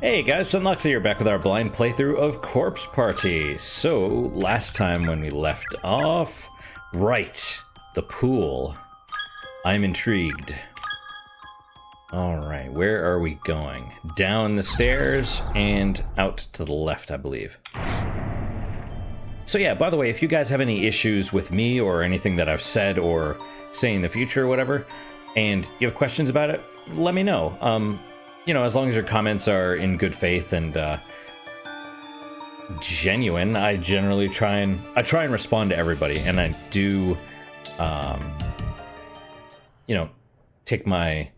Hey guys, Sunluxa here, back with our blind playthrough of Corpse Party. So, last time when we left off... Right, the pool. I'm intrigued. Alright, where are we going? Down the stairs and out to the left, I believe. So yeah, by the way, if you guys have any issues with me or anything that I've said or say in the future or whatever, and you have questions about it, let me know. You know, as long as your comments are in good faith and genuine, I generally try and respond to everybody, and I do, you know, take my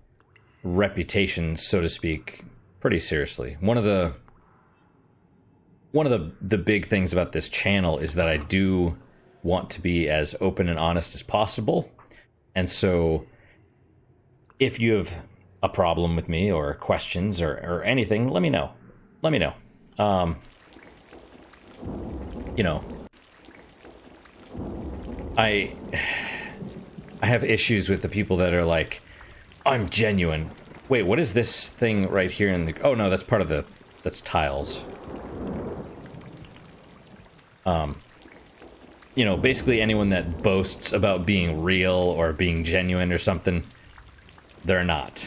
reputation, so to speak, pretty seriously. One of the big things about this channel is that I do want to be as open and honest as possible, and so if you have a problem with me or questions or anything, let me know. You know, I have issues with the people that are like, I'm genuine. Wait, what is this thing right here in the... Oh no, that's part of the... That's tiles. You know, basically anyone that boasts about being real or being genuine or something, they're not.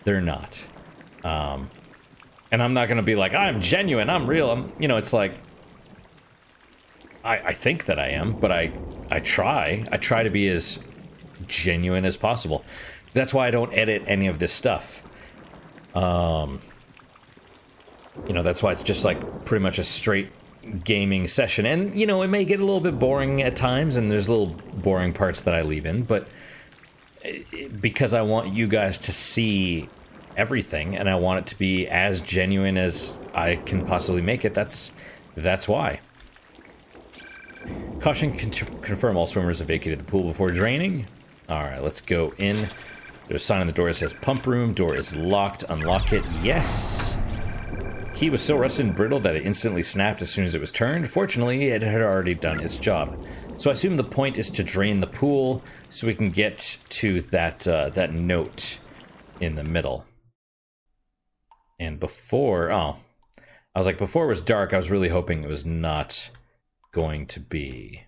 They're not. And I'm not going to be like, I'm genuine, I'm real. You know, it's like, I think that I am, but I try to be as genuine as possible. That's why I don't edit any of this stuff. You know, that's why it's just like pretty much a straight gaming session. And, you know, it may get a little bit boring at times, and there's little boring parts that I leave in, but because I want you guys to see everything, and I want it to be as genuine as I can possibly make it, that's why. Caution, confirm all swimmers have vacated the pool before draining. Alright, let's go in. There's a sign on the door that says pump room. Door is locked. Unlock it. Yes. Key was so rusted and brittle that it instantly snapped as soon as it was turned. Fortunately, it had already done its job. So I assume the point is to drain the pool so we can get to that that note in the middle. And before, I was like, before it was dark, I was really hoping it was not going to be.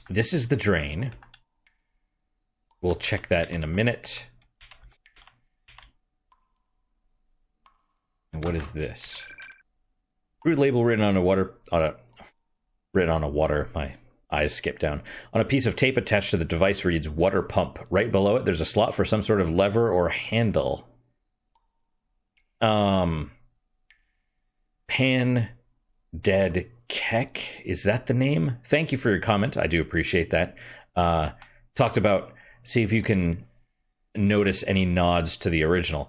This is the drain. We'll check that in a minute. And what is this? Root label written on a water, my eyes skipped down. On a piece of tape attached to the device reads water pump. Right below it, there's a slot for some sort of lever or handle. Pan Dead Keck, is that the name? Thank you for your comment. I do appreciate that. Talked about, see if you can notice any nods to the original.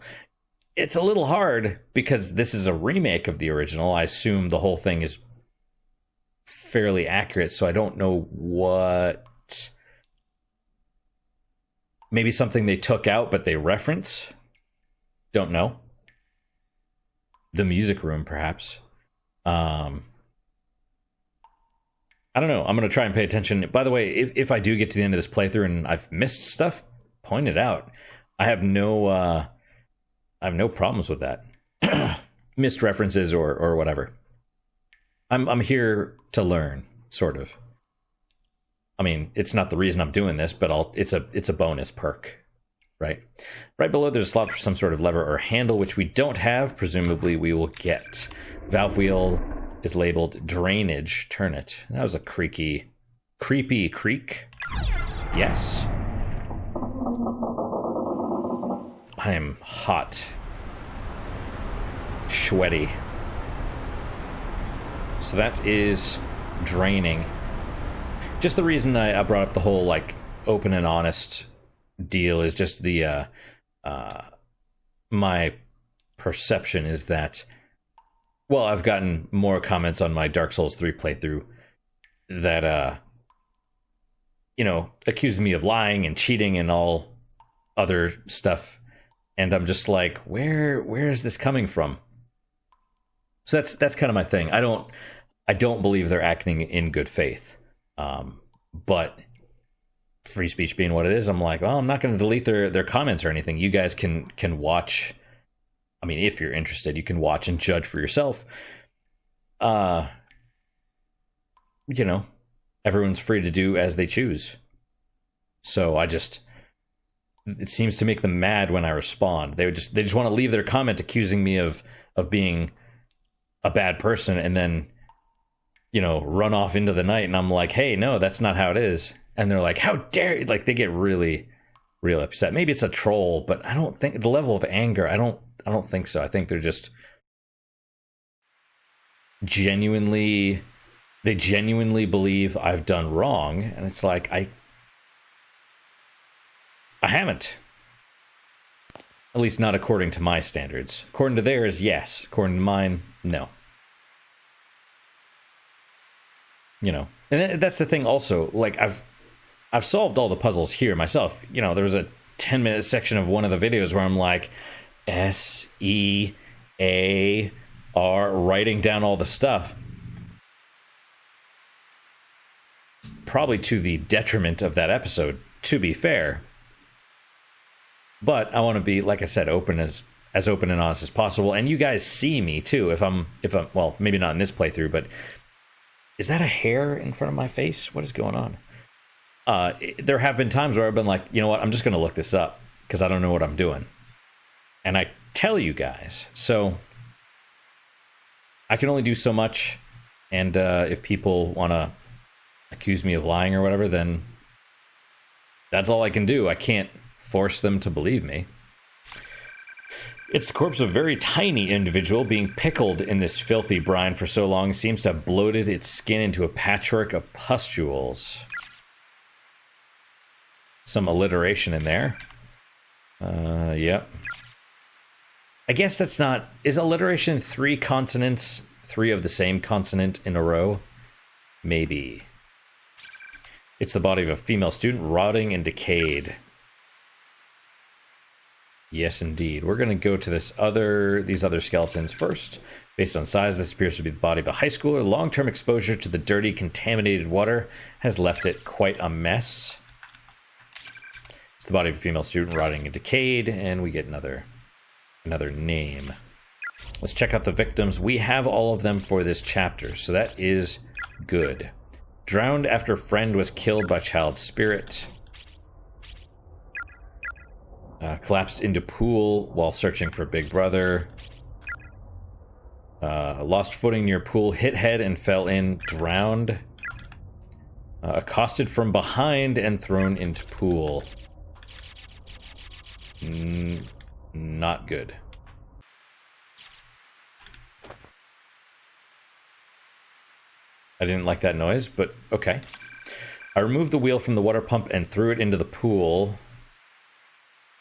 It's a little hard because this is a remake of the original. I assume the whole thing is fairly accurate, so I don't know what... Maybe something they took out but they reference? Don't know. The music room, perhaps. I don't know. I'm going to try and pay attention. By the way, if I do get to the end of this playthrough and I've missed stuff, point it out. I have no problems with that. Missed references or whatever. I'm here to learn, sort of. I mean, it's not the reason I'm doing this, but it's a bonus perk. Right below there's a slot for some sort of lever or handle, which we don't have. Presumably we will get. Valve wheel is labeled drainage. Turn it. That was a creepy creak. Yes. I am hot. Sweaty. So that is draining. Just the reason I brought up the whole, like, open and honest deal is just the my perception is that, well, I've gotten more comments on my Dark Souls 3 playthrough that you know, accuse me of lying and cheating and all other stuff, and I'm just like, where is this coming from? So that's kind of my thing. I don't believe they're acting in good faith, but free speech being what it is, I'm like, well, I'm not going to delete their comments or anything. You guys can watch I mean, if you're interested, you can watch and judge for yourself. You know, everyone's free to do as they choose. So it seems to make them mad when I respond. They just want to leave their comment accusing me of being a bad person, and then, you know, run off into the night. And I'm like, hey, no, that's not how it is. And they're like, how dare you? Like, they get really, really upset. Maybe it's a troll, but I don't think the level of anger. I don't think so. I think they're just genuinely believe I've done wrong, and it's like I haven't. At least not according to my standards. According to theirs, yes. According to mine, no. You know, and that's the thing also, like I've solved all the puzzles here myself. You know, there was a 10-minute section of one of the videos where I'm like SEAR writing down all the stuff. Probably to the detriment of that episode, to be fair. But I want to be, like I said, open as open and honest as possible. And you guys see me too. If I'm well, maybe not in this playthrough, but is that a hair in front of my face? What is going on? There have been times where I've been like, you know what, I'm just going to look this up because I don't know what I'm doing. And I tell you guys. So I can only do so much. And if people want to accuse me of lying or whatever, then that's all I can do. I can't force them to believe me. It's the corpse of a very tiny individual being pickled in this filthy brine for so long seems to have bloated its skin into a patchwork of pustules. Some alliteration in there. Yep. I guess that's not... Is alliteration 3 consonants, 3 of the same consonant in a row? Maybe. It's the body of a female student, rotting and decayed. Yes, indeed. We're going to go to these other skeletons first. Based on size, this appears to be the body of a high schooler. Long-term exposure to the dirty, contaminated water has left it quite a mess. It's the body of a female student, rotting and decayed, and we get another name. Let's check out the victims. We have all of them for this chapter, so that is good. Drowned after friend was killed by child spirit. Collapsed into pool while searching for Big Brother. Lost footing near pool, hit head and fell in, drowned. Accosted from behind and thrown into pool. Not good. I didn't like that noise, but okay. I removed the wheel from the water pump and threw it into the pool.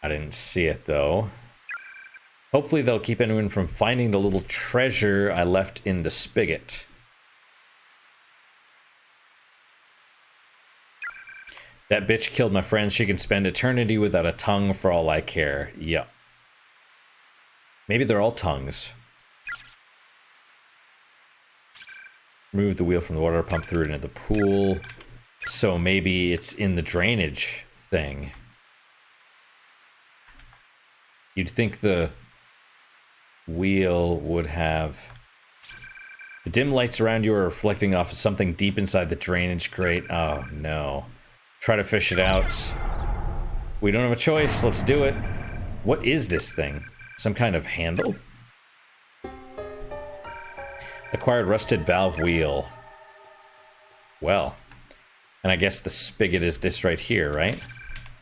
I didn't see it, though. Hopefully they'll keep anyone from finding the little treasure I left in the spigot. That bitch killed my friend. She can spend eternity without a tongue for all I care. Yep. Maybe they're all tongues. Remove the wheel from the water pump, threw it into the pool. So maybe it's in the drainage thing. You'd think the wheel would have... The dim lights around you are reflecting off of something deep inside the drainage grate. Oh, no. Try to fish it out. We don't have a choice. Let's do it. What is this thing? Some kind of handle? Acquired rusted valve wheel. Well. And I guess the spigot is this right here, right?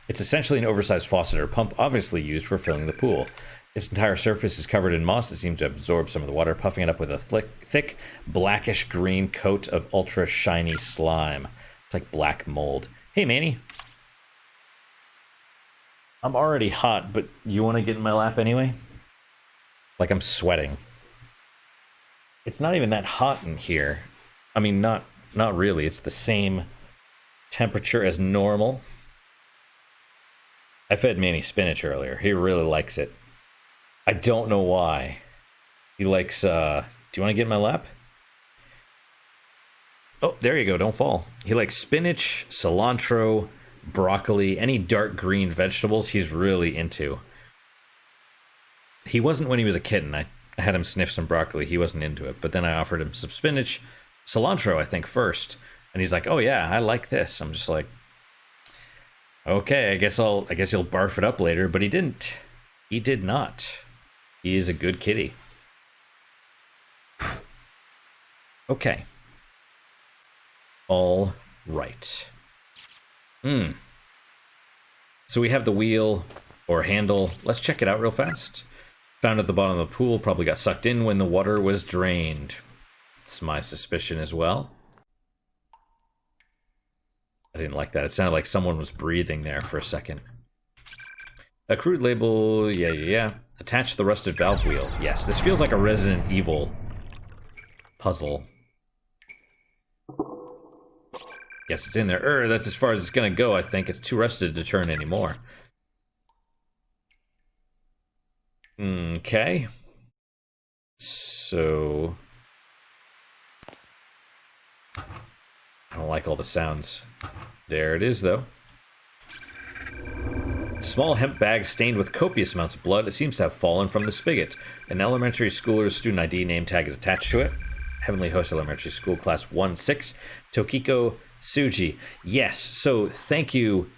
It's essentially an oversized faucet or pump, obviously used for filling the pool. Its entire surface is covered in moss that seems to absorb some of the water, puffing it up with a thick blackish-green coat of ultra-shiny slime. It's like black mold. Hey, Manny. I'm already hot, but you want to get in my lap anyway? Like I'm sweating. It's not even that hot in here. I mean, not really. It's the same temperature as normal. I fed Manny spinach earlier. He really likes it. I don't know why. He likes, do you want to get in my lap? Oh, there you go. Don't fall. He likes spinach, cilantro, broccoli, any dark green vegetables he's really into. He wasn't when he was a kitten. I had him sniff some broccoli. He wasn't into it. But then I offered him some spinach, cilantro, I think, first. And he's like, oh, yeah, I like this. I'm just like, okay, I guess you'll barf it up later. But he didn't. He did not. He is a good kitty. Okay. All right. So we have the wheel or handle. Let's check it out real fast. Found at the bottom of the pool, probably got sucked in when the water was drained. It's my suspicion as well. I didn't like that. It sounded like someone was breathing there for a second. A crude label, yeah. Attach the rusted valve wheel. Yes, this feels like a Resident Evil puzzle. Yes, it's in there. That's as far as it's gonna go, I think. It's too rusted to turn anymore. Okay. So... I don't like all the sounds. There it is, though. Small hemp bag stained with copious amounts of blood. It seems to have fallen from the spigot. An elementary schooler's student ID name tag is attached to it. Heavenly Host Elementary School, Class 1-6. Tokiko Tsuji. Yes, so thank you.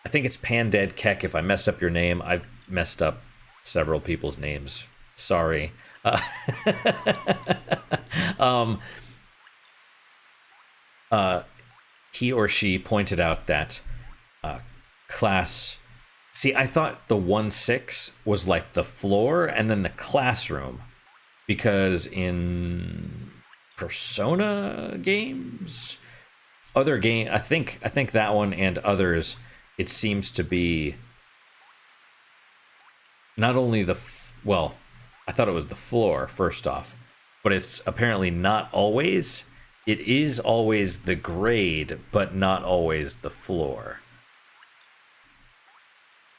I think it's Pandead Keck if I messed up your name. I've messed up several people's names. Sorry. He or she pointed out that class... See, I thought the 1-6 was like the floor and then the classroom. Because in Persona games... Other game, I think that one and others, it seems to be not only well, I thought it was the floor first off, but it's apparently not always. It is always the grade, but not always the floor.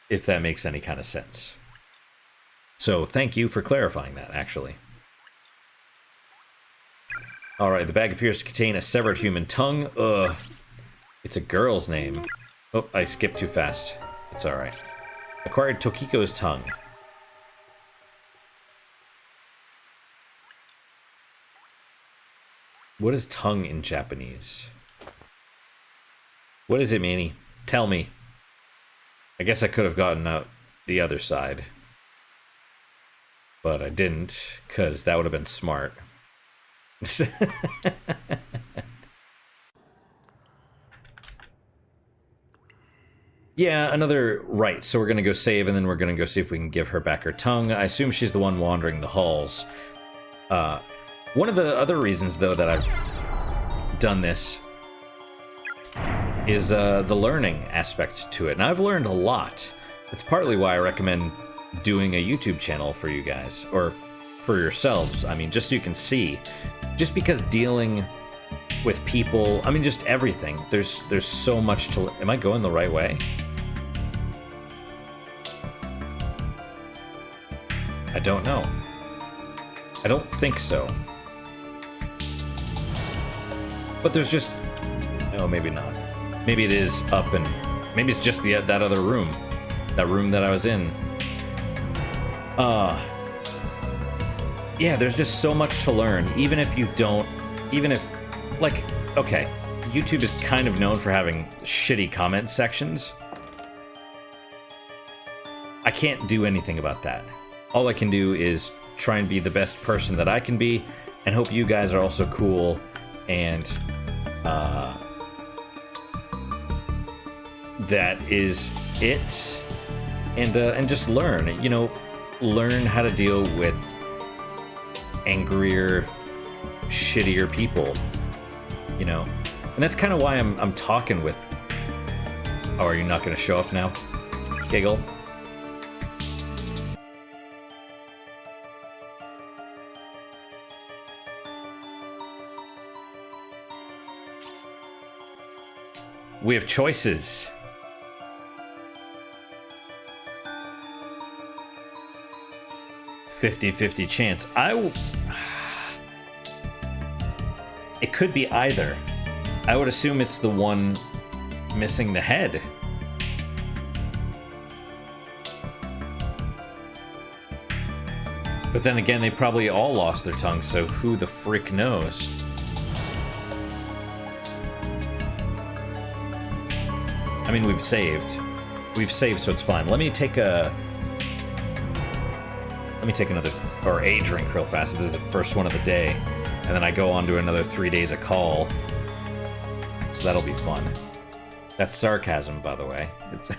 If that makes any kind of sense. So thank you for clarifying that, actually. Alright, the bag appears to contain a severed human tongue. Ugh. It's a girl's name. Oh, I skipped too fast. It's alright. Acquired Tokiko's tongue. What is tongue in Japanese? What is it, Manny? Tell me. I guess I could have gotten out the other side. But I didn't, because that would have been smart. Yeah, another... Right, so we're gonna go save, and then we're gonna go see if we can give her back her tongue. I assume she's the one wandering the halls. One of the other reasons, though, that I've done this is the learning aspect to it. And I've learned a lot. It's partly why I recommend doing a YouTube channel for you guys, or for yourselves. I mean, just so you can see. Just because dealing with people, I mean, just everything. There's so much to... Am I going the right way? I don't know. I don't think so. But there's just... Oh, maybe not. Maybe it is up and... Maybe it's just that other room. That room that I was in. Yeah, there's just so much to learn. Even if you don't... Even if... Like, okay. YouTube is kind of known for having shitty comment sections. I can't do anything about that. All I can do is try and be the best person that I can be, and hope you guys are also cool, and that is it. And just learn, you know, learn how to deal with angrier, shittier people, you know. And that's kind of why I'm talking with... Oh, are you not going to show up now? Giggle. We have choices. .50-50 chance. It could be either. I would assume it's the one missing the head. But then again, they probably all lost their tongues, so who the frick knows? I mean, we've saved. We've saved, so it's fine. Let me take another, or a drink real fast. This is the first one of the day. And then I go on to another 3 days of call. So that'll be fun. That's sarcasm, by the way. It's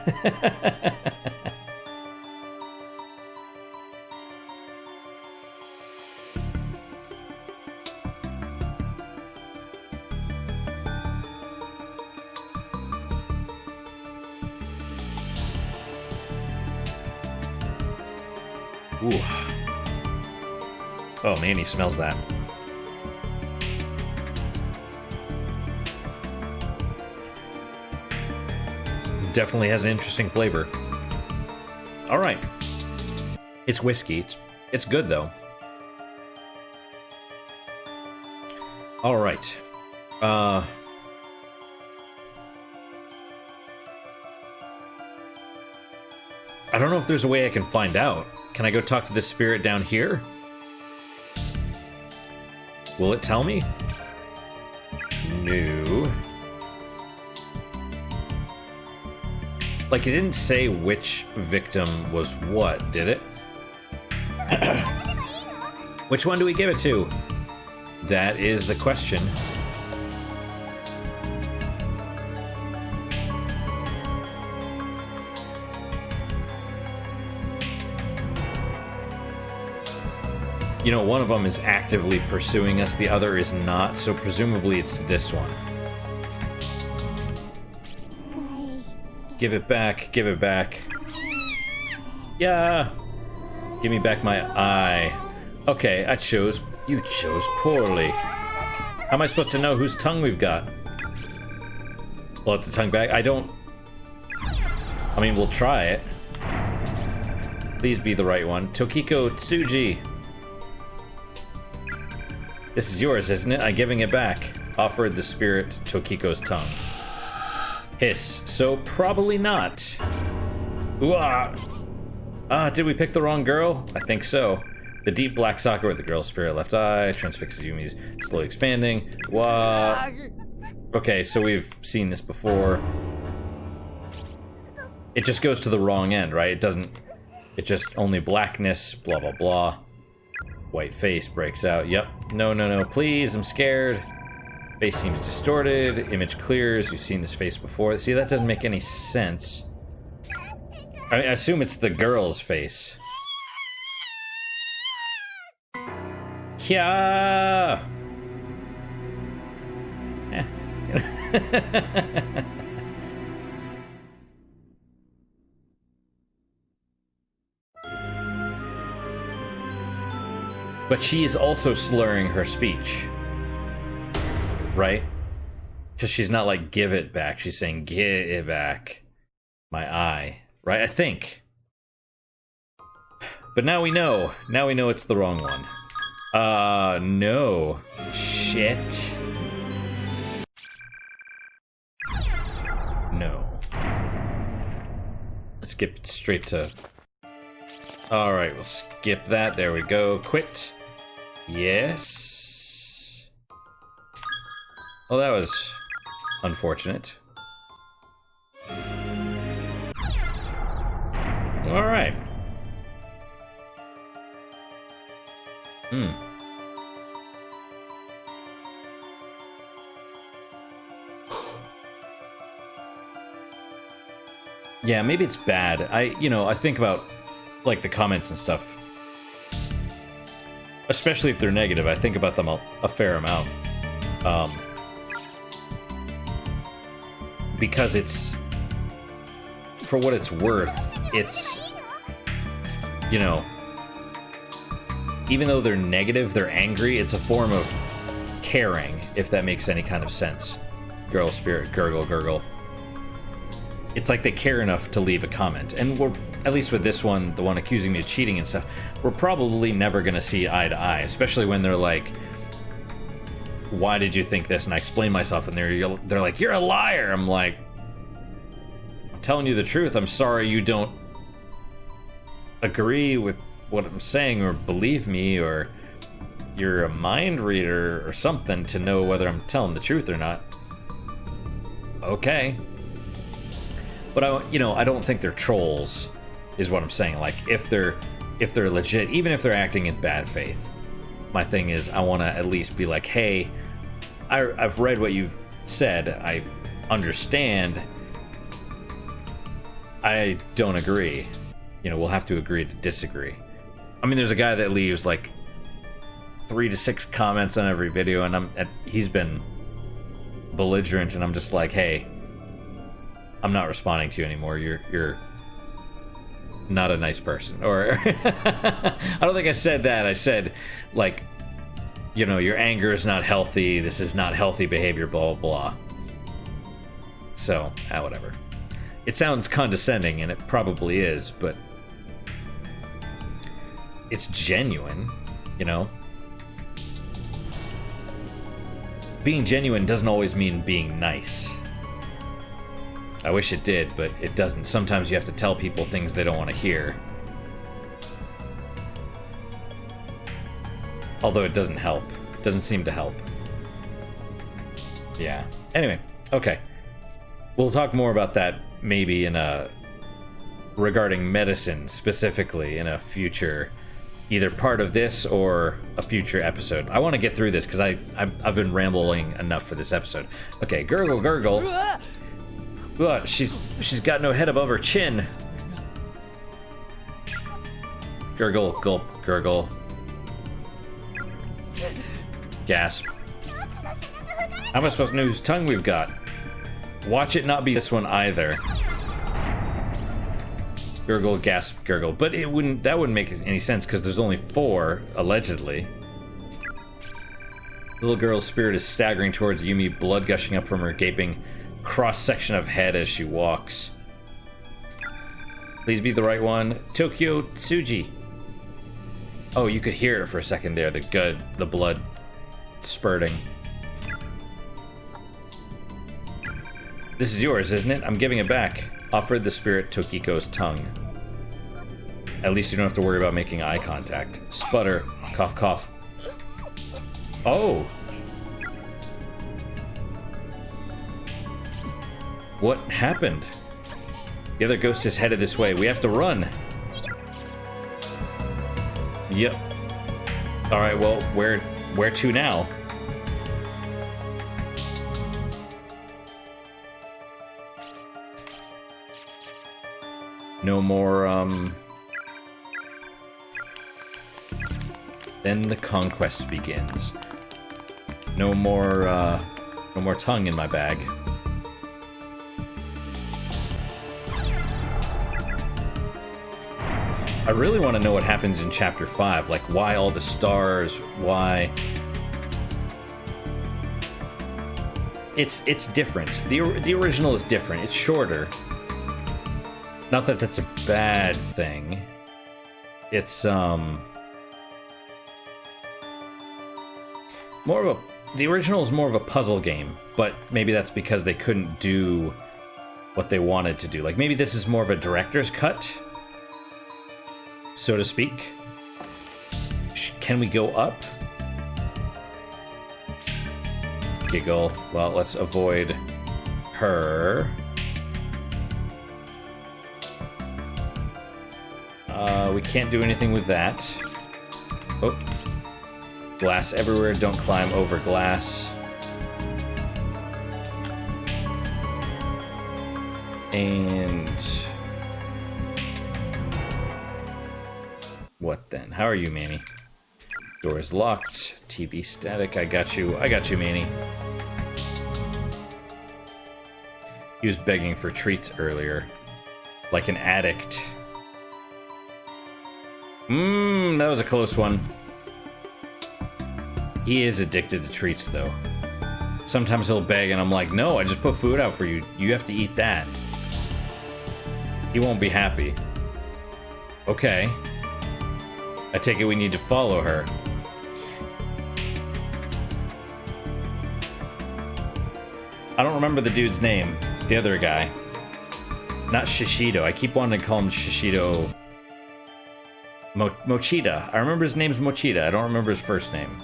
Ooh. Oh man, he smells that. Definitely has an interesting flavor. All right. It's whiskey. It's good though. All right. I don't know if there's a way I can find out. Can I go talk to this spirit down here? Will it tell me? No. Like, it didn't say which victim was what, did it? Which one do we give it to? That is the question. You know, one of them is actively pursuing us, the other is not, so presumably it's this one. Give it back, give it back. Yeah! Give me back my eye. Okay, you chose poorly. How am I supposed to know whose tongue we've got? Well, it's the tongue back. I mean, we'll try it. Please be the right one. Tokiko Tsuji. This is yours, isn't it? I'm giving it back. Offered the spirit Tokiko's tongue. Hiss. So probably not. Ooh, did we pick the wrong girl? I think so. The deep black socket with the girl's spirit left eye transfixes Yumi's slowly expanding. What? Okay, so we've seen this before. It just goes to the wrong end, right? It doesn't... It just only blackness, blah, blah, blah. White face breaks out. Yep. No, no, no. Please, I'm scared. Face seems distorted. Image clears. You've seen this face before. See, that doesn't make any sense. I assume it's the girl's face. Yeah. But she is also slurring her speech. Right? Because she's not like, give it back. She's saying, give it back. My eye. Right? I think. But now we know. Now we know it's the wrong one. No. Shit. No. Let's skip straight to... Alright, we'll skip that. There we go. Quit. Yes. Oh, that was unfortunate. Alright. Yeah, maybe it's bad. I think about, like, the comments and stuff. Especially if they're negative, I think about them a fair amount. Because it's... For what it's worth, it's... You know... Even though they're negative, they're angry, it's a form of caring, if that makes any kind of sense. Girl spirit, gurgle, gurgle. It's like they care enough to leave a comment. And we're, at least with this one, the one accusing me of cheating and stuff, we're probably never gonna see eye to eye, especially when they're like, why did you think this? And I explain myself, and they're like, you're a liar! I'm like, I'm telling you the truth. I'm sorry you don't agree with what I'm saying or believe me, or you're a mind reader or something to know whether I'm telling the truth or not. Okay. But I don't think they're trolls, is what I'm saying. Like, if they're legit, even if they're acting in bad faith, my thing is I want to at least be like, hey, I've read what you've said, I understand, I don't agree. We'll have to agree to disagree. I mean, there's a guy that leaves like 3 to 6 comments on every video, and he's been belligerent, and I'm just like, hey, I'm not responding to you anymore. You're not a nice person. Or I don't think I said that. I said, like, your anger is not healthy. This is not healthy behavior, blah, blah, blah. So, whatever. It sounds condescending, and it probably is, but it's genuine, Being genuine doesn't always mean being nice. I wish it did, but it doesn't. Sometimes you have to tell people things they don't want to hear. Although it doesn't help. It doesn't seem to help. Yeah. Anyway, okay. We'll talk more about that maybe regarding medicine specifically in a future, either part of this or a future episode. I want to get through this because I've been rambling enough for this episode. Okay, gurgle, gurgle. Ugh, she's got no head above her chin. Gurgle, gulp, gurgle. Gasp. How am I supposed to know whose tongue we've got? Watch it not be this one either. Gurgle, gasp, gurgle. But that wouldn't make any sense because there's only 4, allegedly. The little girl's spirit is staggering towards Yumi, blood gushing up from her gaping cross-section of head as she walks. Please be the right one. Tokyo Tsuji. Oh, you could hear it for a second there, the blood spurting. This is yours, isn't it? I'm giving it back. Offered the spirit Tokiko's tongue. At least you don't have to worry about making eye contact. Sputter. Cough, cough. Oh! What happened? The other ghost is headed this way. We have to run. Yep. Alright, well, where to now? No more, Then the conquest begins. No more tongue in my bag. I really want to know what happens in Chapter 5, like why all the stars, why... It's different. The original is different. It's shorter. Not that that's a bad thing. It's, more of a... The original is more of a puzzle game, but maybe that's because they couldn't do what they wanted to do. Like, maybe this is more of a director's cut, so to speak. Can we go up? Giggle. Well, let's avoid her. We can't do anything with that. Oh. Glass everywhere. Don't climb over glass. And... what then? How are you, Manny? Door is locked. TV static. I got you. I got you, Manny. He was begging for treats earlier. Like an addict. That was a close one. He is addicted to treats, though. Sometimes he'll beg, and I'm like, no, I just put food out for you. You have to eat that. He won't be happy. Okay. I take it we need to follow her. I don't remember the dude's name. The other guy. Not Shishido. I keep wanting to call him Shishido. Mochida. I remember his name's Mochida. I don't remember his first name.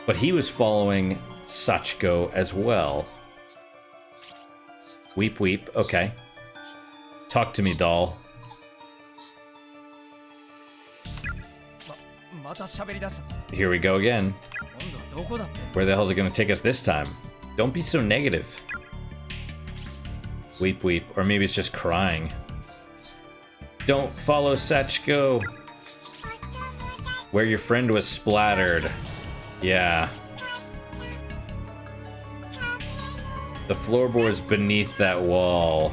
But he was following Sachiko as well. Weep, weep. Okay. Talk to me, doll. Here we go again. Where the hell is it going to take us this time? Don't be so negative. Weep, weep. Or maybe it's just crying. Don't follow Sachiko. Where your friend was splattered. Yeah. The floorboards beneath that wall.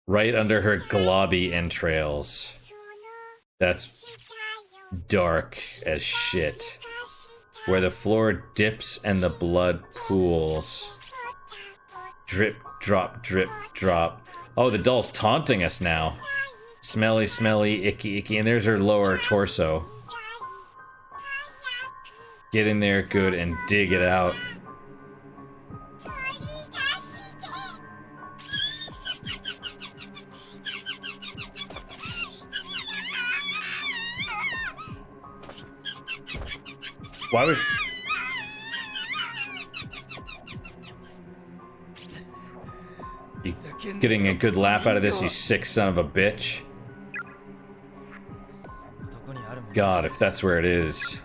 Right under her globby entrails. That's dark as shit. Where the floor dips and the blood pools. Drip, drop, drip, drop. Oh, the doll's taunting us now. Smelly, smelly, icky, icky. And there's her lower torso. Get in there good and dig it out. Why was... You getting a good laugh out of this, you sick son of a bitch? God, if that's where it is.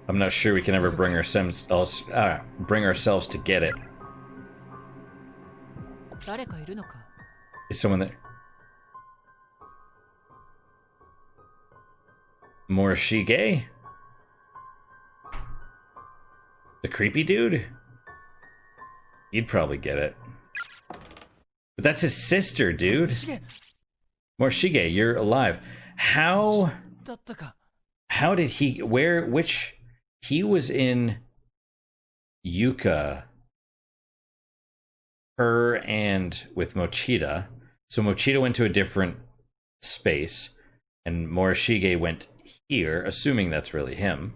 I'm not sure we can ever bring ourselves to get it. Is someone there? Morishige? The creepy dude? You'd probably get it. But that's his sister, dude. Morishige, you're alive. How did he... which... He was in Yuka. Her and with Mochida. So Mochida went to a different space. And Morishige went here, assuming that's really him.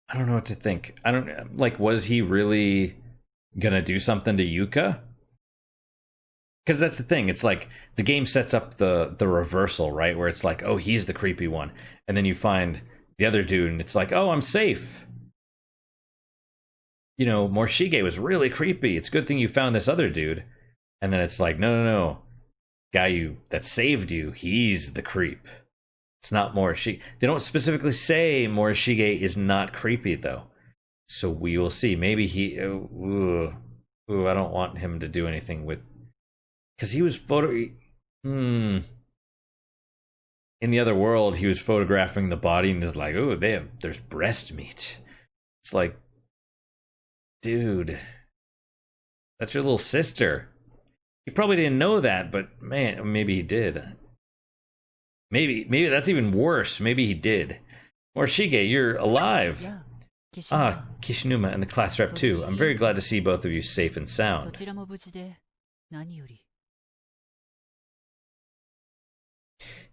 I don't know what to think. I don't... Like, was he really gonna do something to Yuka? Because that's the thing. It's like the game sets up the reversal, right? Where it's like, oh, he's the creepy one. And then you find the other dude and it's like, oh, I'm safe. You know, Morishige was really creepy. It's a good thing you found this other dude. And then it's like, no. Guy that saved you, he's the creep. It's not Morishige. They don't specifically say Morishige is not creepy, though. So we will see. Maybe he... I don't want him to do anything with... Because he was in the other world, he was photographing the body and is like, oh, there's breast meat. It's like, dude, that's your little sister. He probably didn't know that, but man, maybe he did. Maybe that's even worse. Maybe he did. Morishige, you're alive. Ah, Kishinuma and the class rep too. I'm very glad to see both of you safe and sound.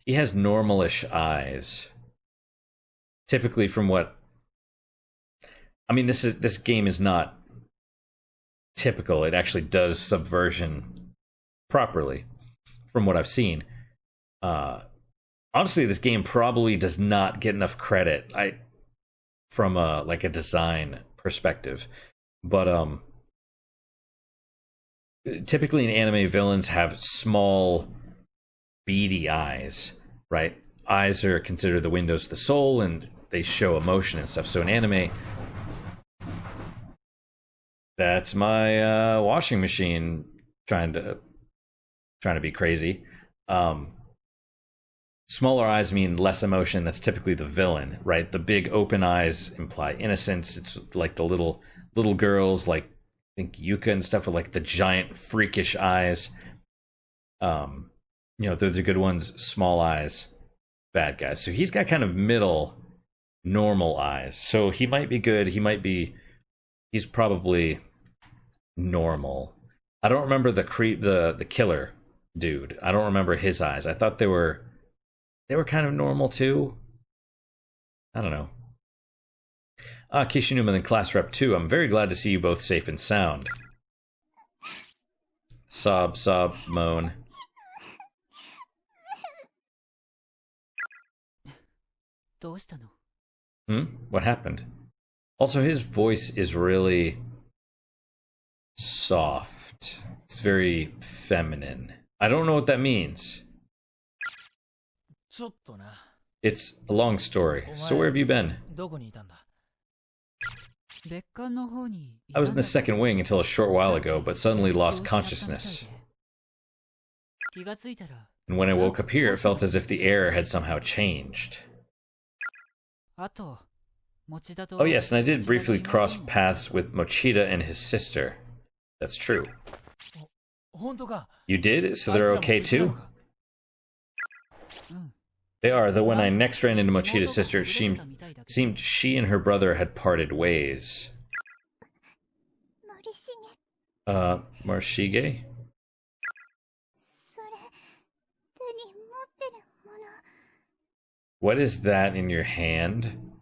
He has normalish eyes. Typically from what... I mean, this game is not typical. It actually does subversion properly, from what I've seen. Honestly, this game probably does not get enough credit from a design perspective. But typically in anime, villains have small, beady eyes, right? Eyes are considered the windows to the soul, and they show emotion and stuff. So in anime, that's my washing machine trying to be crazy. Smaller eyes mean less emotion. That's typically the villain, right? The big open eyes imply innocence. It's like the little girls, like I think Yuka and stuff, are like the giant freakish eyes. You know, they're the good ones. Small eyes, bad guys. So he's got kind of middle, normal eyes. So he might be good. He's probably normal. I don't remember the killer dude. I don't remember his eyes. I thought they were kind of normal too. I don't know. Kishinuma, then Class Rep 2. I'm very glad to see you both safe and sound. Sob, sob, moan. What happened? Also, his voice is really soft. It's very feminine. I don't know what that means. It's a long story. So where have you been? I was in the second wing until a short while ago, but suddenly lost consciousness. And when I woke up here, it felt as if the air had somehow changed. Oh yes, and I did briefly cross paths with Mochida and his sister. That's true. You did? So they're okay too? They are, though when I next ran into Mochida's sister, it seemed she and her brother had parted ways. Morishige? What is that in your hand?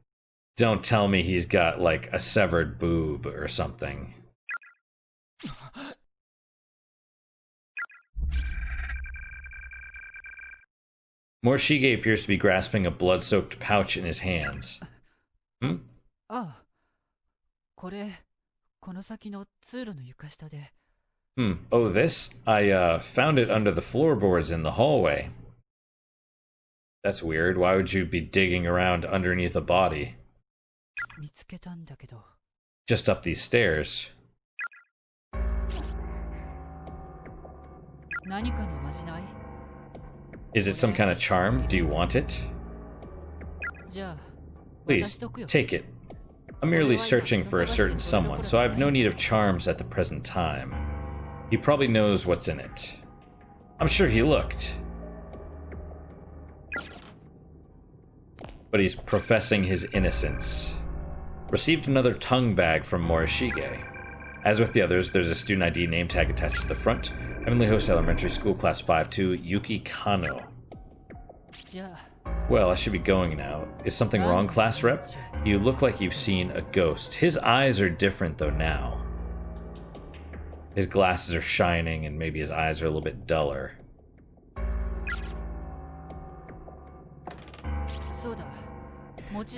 Don't tell me he's got, like, a severed boob or something. Morishige appears to be grasping a blood-soaked pouch in his hands. Oh, this? I found it under the floorboards in the hallway. That's weird. Why would you be digging around underneath a body? Just up these stairs. Is it some kind of charm? Do you want it? Please, take it. I'm merely searching for a certain someone, so I have no need of charms at the present time. He probably knows what's in it. I'm sure he looked. But he's professing his innocence. Received another tongue bag from Morishige. As with the others, there's a student ID name tag attached to the front. Heavenly Host Elementary School, Class 5-2, Yuki Kano. Well, I should be going now. Is something wrong, Class Rep? You look like you've seen a ghost. His eyes are different, though, now. His glasses are shining, and maybe his eyes are a little bit duller.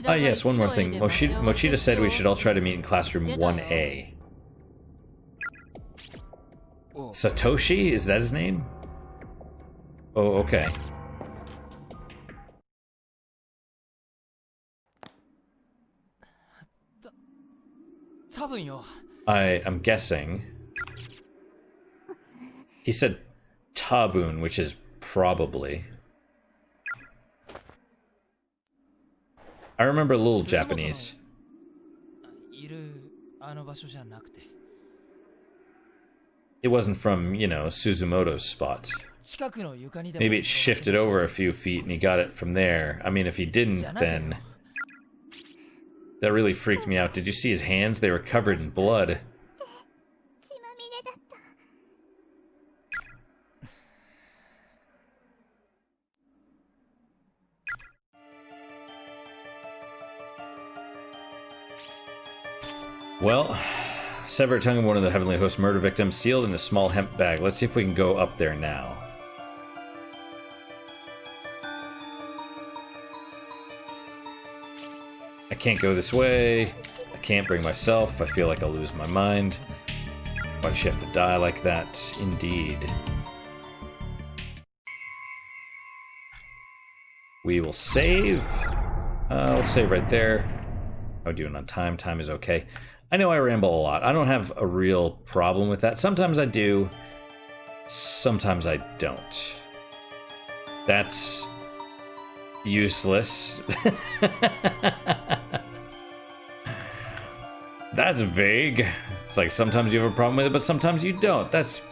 Yes, one more thing. Mochida said we should all try to meet in classroom 1A. Satoshi? Is that his name? Oh, okay. I am guessing. He said Tabun, which is probably. I remember a little Japanese. It wasn't from, you know, Suzumoto's spot. Maybe it shifted over a few feet and he got it from there. I mean, if he didn't, then... That really freaked me out. Did you see his hands? They were covered in blood. Well, severed tongue of one of the Heavenly Host murder victims, sealed in a small hemp bag. Let's see if we can go up there now. I can't go this way. I can't bring myself. I feel like I'll lose my mind. Why does she have to die like that? Indeed. We will save. We'll save right there. How are we doing on time? Time is okay. I know I ramble a lot. I don't have a real problem with that. Sometimes I do. Sometimes I don't. That's useless. That's vague. It's like sometimes you have a problem with it, but sometimes you don't. That's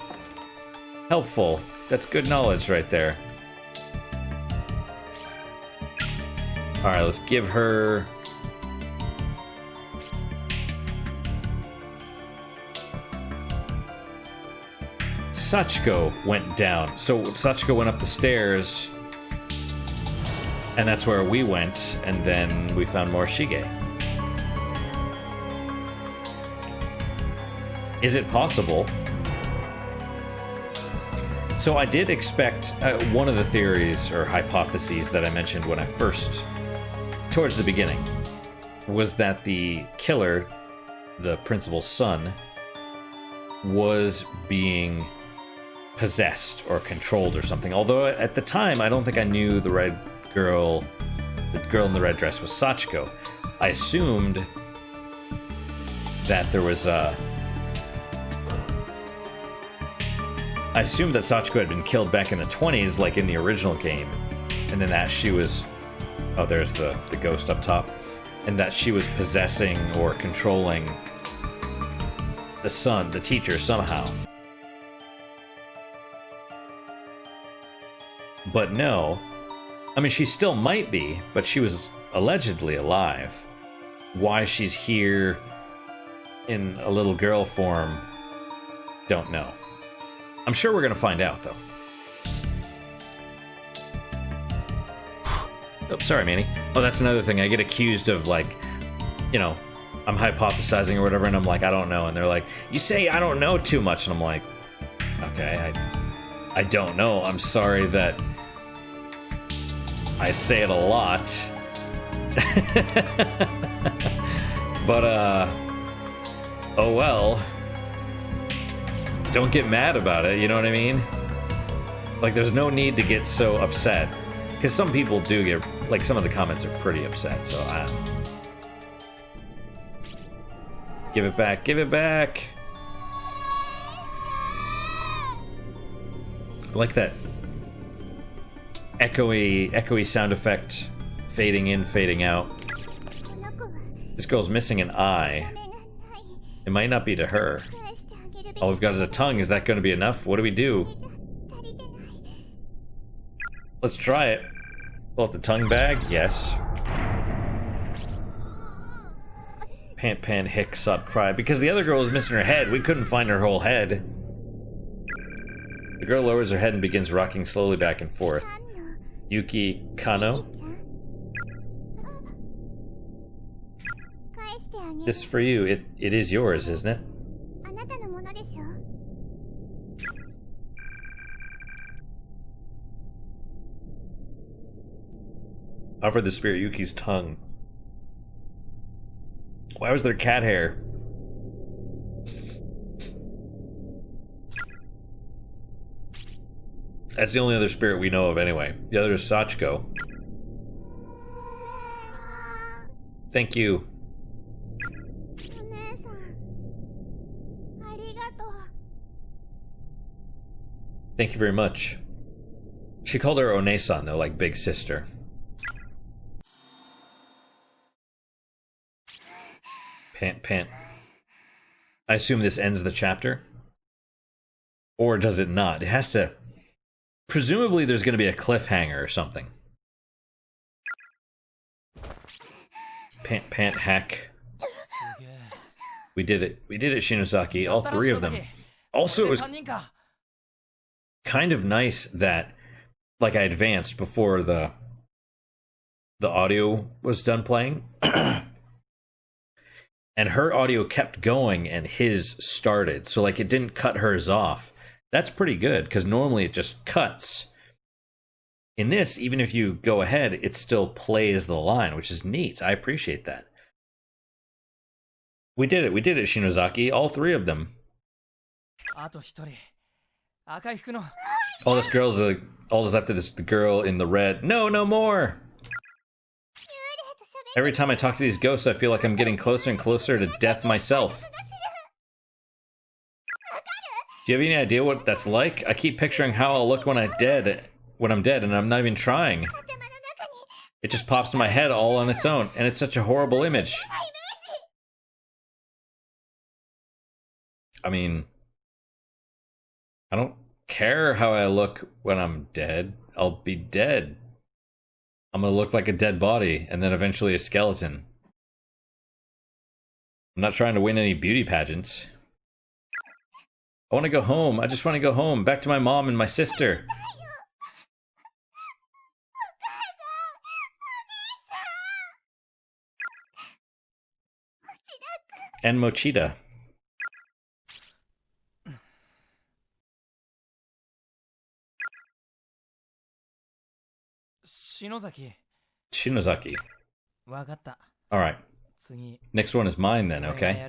helpful. That's good knowledge right there. Alright, let's give her... Sachiko went down. So Sachiko went up the stairs. And that's where we went, and then we found more Shige. Is it possible? So I did expect one of the theories or hypotheses that I mentioned when I first, towards the beginning, was that the killer, the principal's son, was being possessed or controlled or something. Although at the time, I don't think I knew the girl in the red dress was Sachiko. I assumed that there was I assumed that Sachiko had been killed back in the 20s, like in the original game, and then that she was... Oh, there's the ghost up top. And that she was possessing or controlling the son, the teacher, somehow. But no. I mean, she still might be, but she was allegedly alive. Why she's here in a little girl form, don't know. I'm sure we're gonna find out, though. Oh, sorry, Manny. Oh, that's another thing. I get accused of, like, you know, I'm hypothesizing or whatever, and I'm like, I don't know. And they're like, you say I don't know too much. And I'm like, okay, I don't know. I'm sorry that I say it a lot. But, oh well. Don't get mad about it, you know what I mean? Like, there's no need to get so upset. Because some people do get, like, some of the comments are pretty upset, so I... Give it back, give it back! I like that echoey sound effect, fading in, fading out. This girl's missing an eye. It might not be to her. All we've got is a tongue. Is that going to be enough? What do we do? Let's try it. Pull out the tongue bag? Yes. Pant, pant, hick, sob, cry. Because the other girl was missing her head. We couldn't find her whole head. The girl lowers her head and begins rocking slowly back and forth. Yuki Kano? This is for you. It is yours, isn't it? Offer the spirit Yuki's tongue. Why was there cat hair? That's the only other spirit we know of anyway. The other is Sachiko. Thank you. Thank you very much. She called her One-san though, like big sister. Pant, pant. I assume this ends the chapter? Or does it not? It has to... Presumably there's going to be a cliffhanger or something. Pant, pant, hack. We did it. We did it, Shinozaki. All three of them. Also, it was kind of nice that, like, I advanced before the audio was done playing. And her audio kept going and his started. So, like, it didn't cut hers off. That's pretty good, because normally it just cuts. In this, even if you go ahead, it still plays the line, which is neat. I appreciate that. We did it. We did it, Shinozaki. All three of them. All this girl's all that's left is the girl in the red. No, no more! Every time I talk to these ghosts, I feel like I'm getting closer and closer to death myself. Do you have any idea what that's like? I keep picturing how I'll look when I'm dead, and I'm not even trying. It just pops in my head all on its own, and it's such a horrible image. I mean, I don't care how I look when I'm dead. I'll be dead. I'm gonna look like a dead body, and then eventually a skeleton. I'm not trying to win any beauty pageants. I want to go home. I just want to go home. Back to my mom and my sister. And Mochida. Shinozaki. Alright. Next one is mine then, okay?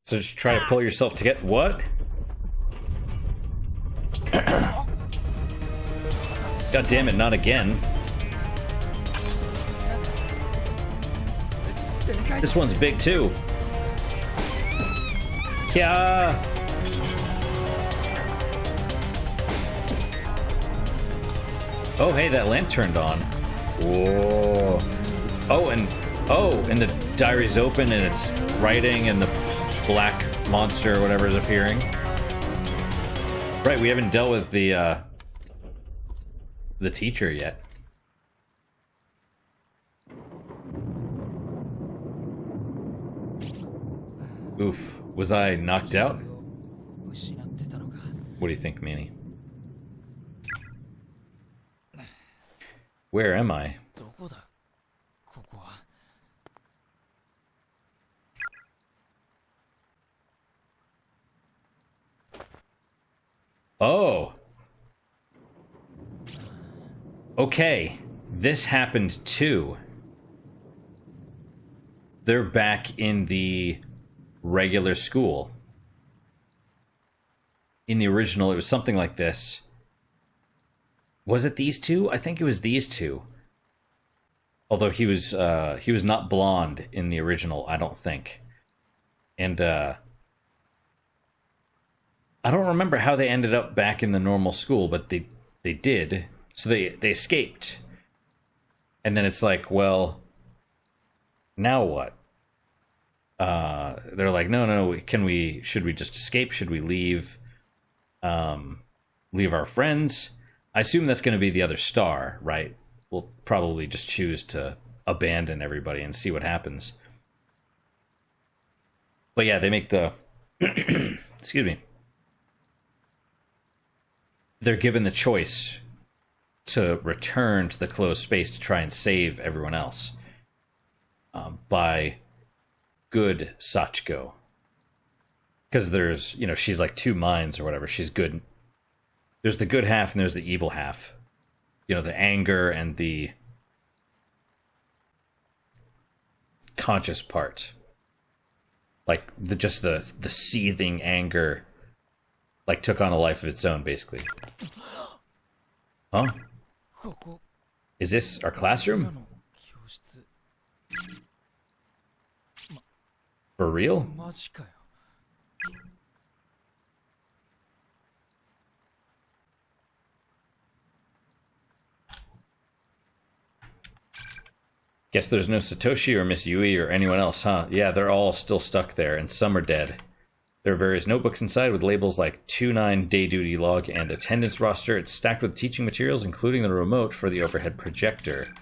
So just try to pull yourself to get what? God damn it, not again. This one's big too. Yeah. Oh, hey, that lamp turned on. Whoa. And the diary's open and it's writing and the black monster or whatever is appearing. Right, we haven't dealt with the teacher yet. Oof. Was I knocked out? What do you think, Manny? Where am I? Oh. Okay. This happened too. They're back in the regular school. In the original, it was something like this. Was it these two? I think it was these two. Although he was not blonde in the original, I don't think. And I don't remember how they ended up back in the normal school, but they did. So they escaped. And then it's like, well, now what? They're like, no, should we just escape? Should we leave our friends? I assume that's going to be the other star, right? We'll probably just choose to abandon everybody and see what happens. But yeah, they make the excuse me. They're given the choice to return to the closed space to try and save everyone else by good Sachiko. Because there's, she's like two minds or whatever. She's good. There's the good half and there's the evil half. The anger and the conscious part. Like, the seething anger, like, took on a life of its own, basically. Huh? Is this our classroom? For real? Guess there's no Satoshi or Miss Yui or anyone else, huh? Yeah, they're all still stuck there, and some are dead. There are various notebooks inside with labels like 2-9 day duty log and attendance roster. It's stacked with teaching materials, including the remote for the overhead projector.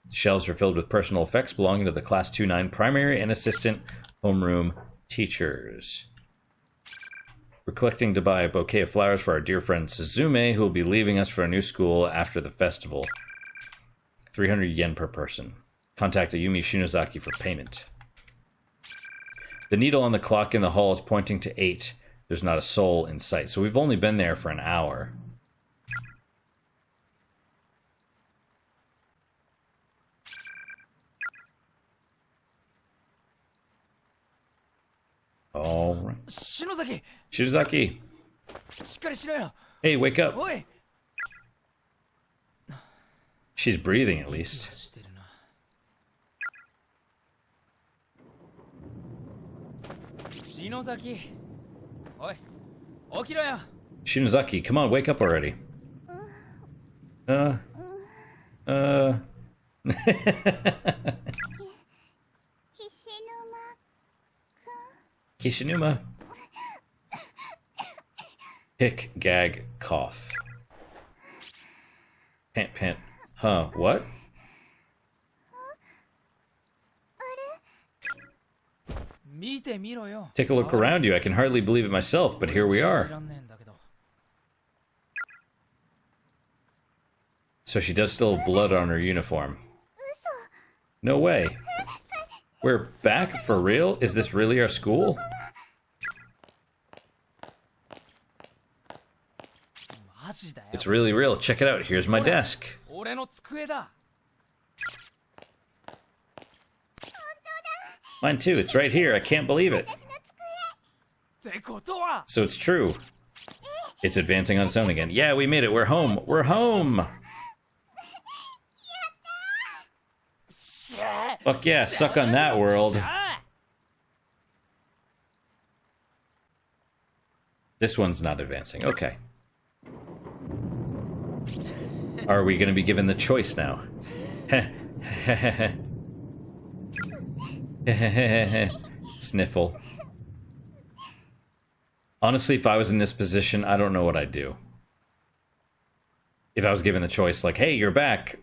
The shelves are filled with personal effects belonging to the Class 2-9 primary and assistant homeroom teachers. We're collecting to buy a bouquet of flowers for our dear friend Suzume, who will be leaving us for a new school after the festival. 300 yen per person. Contact Ayumi Shinozaki for payment. The needle on the clock in the hall is pointing to 8. There's not a soul in sight. So we've only been there for an hour. All right. Shinozaki. Hey, wake up. She's breathing at least. Shinozaki, come on, wake up already. Kishinuma. Hick, gag, cough. Pant, pant. Huh, what? Take a look around you. I can hardly believe it myself, but here we are. So she does still have blood on her uniform. No way. We're back for real? Is this really our school? It's really real. Check it out. Here's my desk. Mine too. It's right here. I can't believe it. So it's true. It's advancing on its own again. Yeah, we made it. We're home. We're home. Fuck yeah, suck on that, world. This one's not advancing. Okay. Are we going to be given the choice now? Sniffle. Honestly, if I was in this position, I don't know what I'd do. If I was given the choice, like, hey, you're back.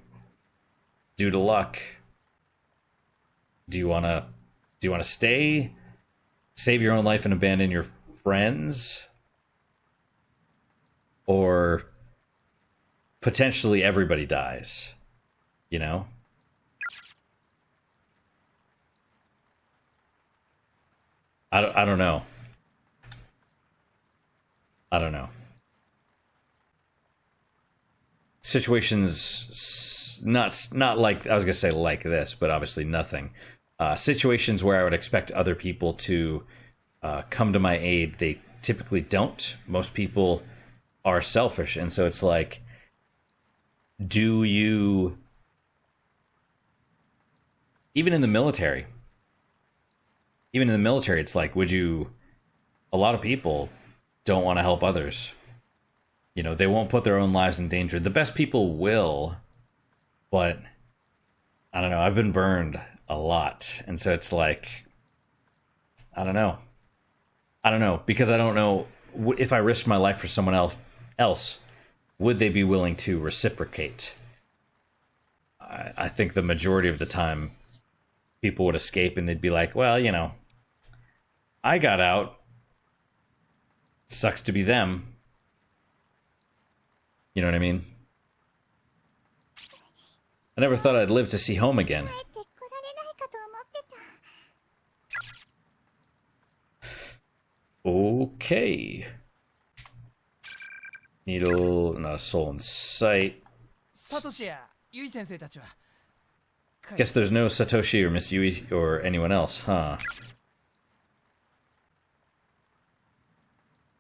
Due to luck. Do you wanna stay? Save your own life and abandon your friends? Or potentially everybody dies. You know? I don't know. I don't know. Situations not like, I was gonna say like this, but obviously nothing. Situations where I would expect other people to come to my aid, they typically don't. Most people are selfish, and so it's like, do you, even in the military, it's like, would you, a lot of people don't want to help others. You know, they won't put their own lives in danger. The best people will, but I don't know, I've been burned a lot, and so it's like, I don't know, because I don't know if I risked my life for someone else, would they be willing to reciprocate? I think the majority of the time people would escape and they'd be like, well, you know, I got out, sucks to be them. You know what I mean? I never thought I'd live to see home again. Okay. Needle, not a soul in sight. Guess there's no Satoshi or Miss Yui or anyone else, huh?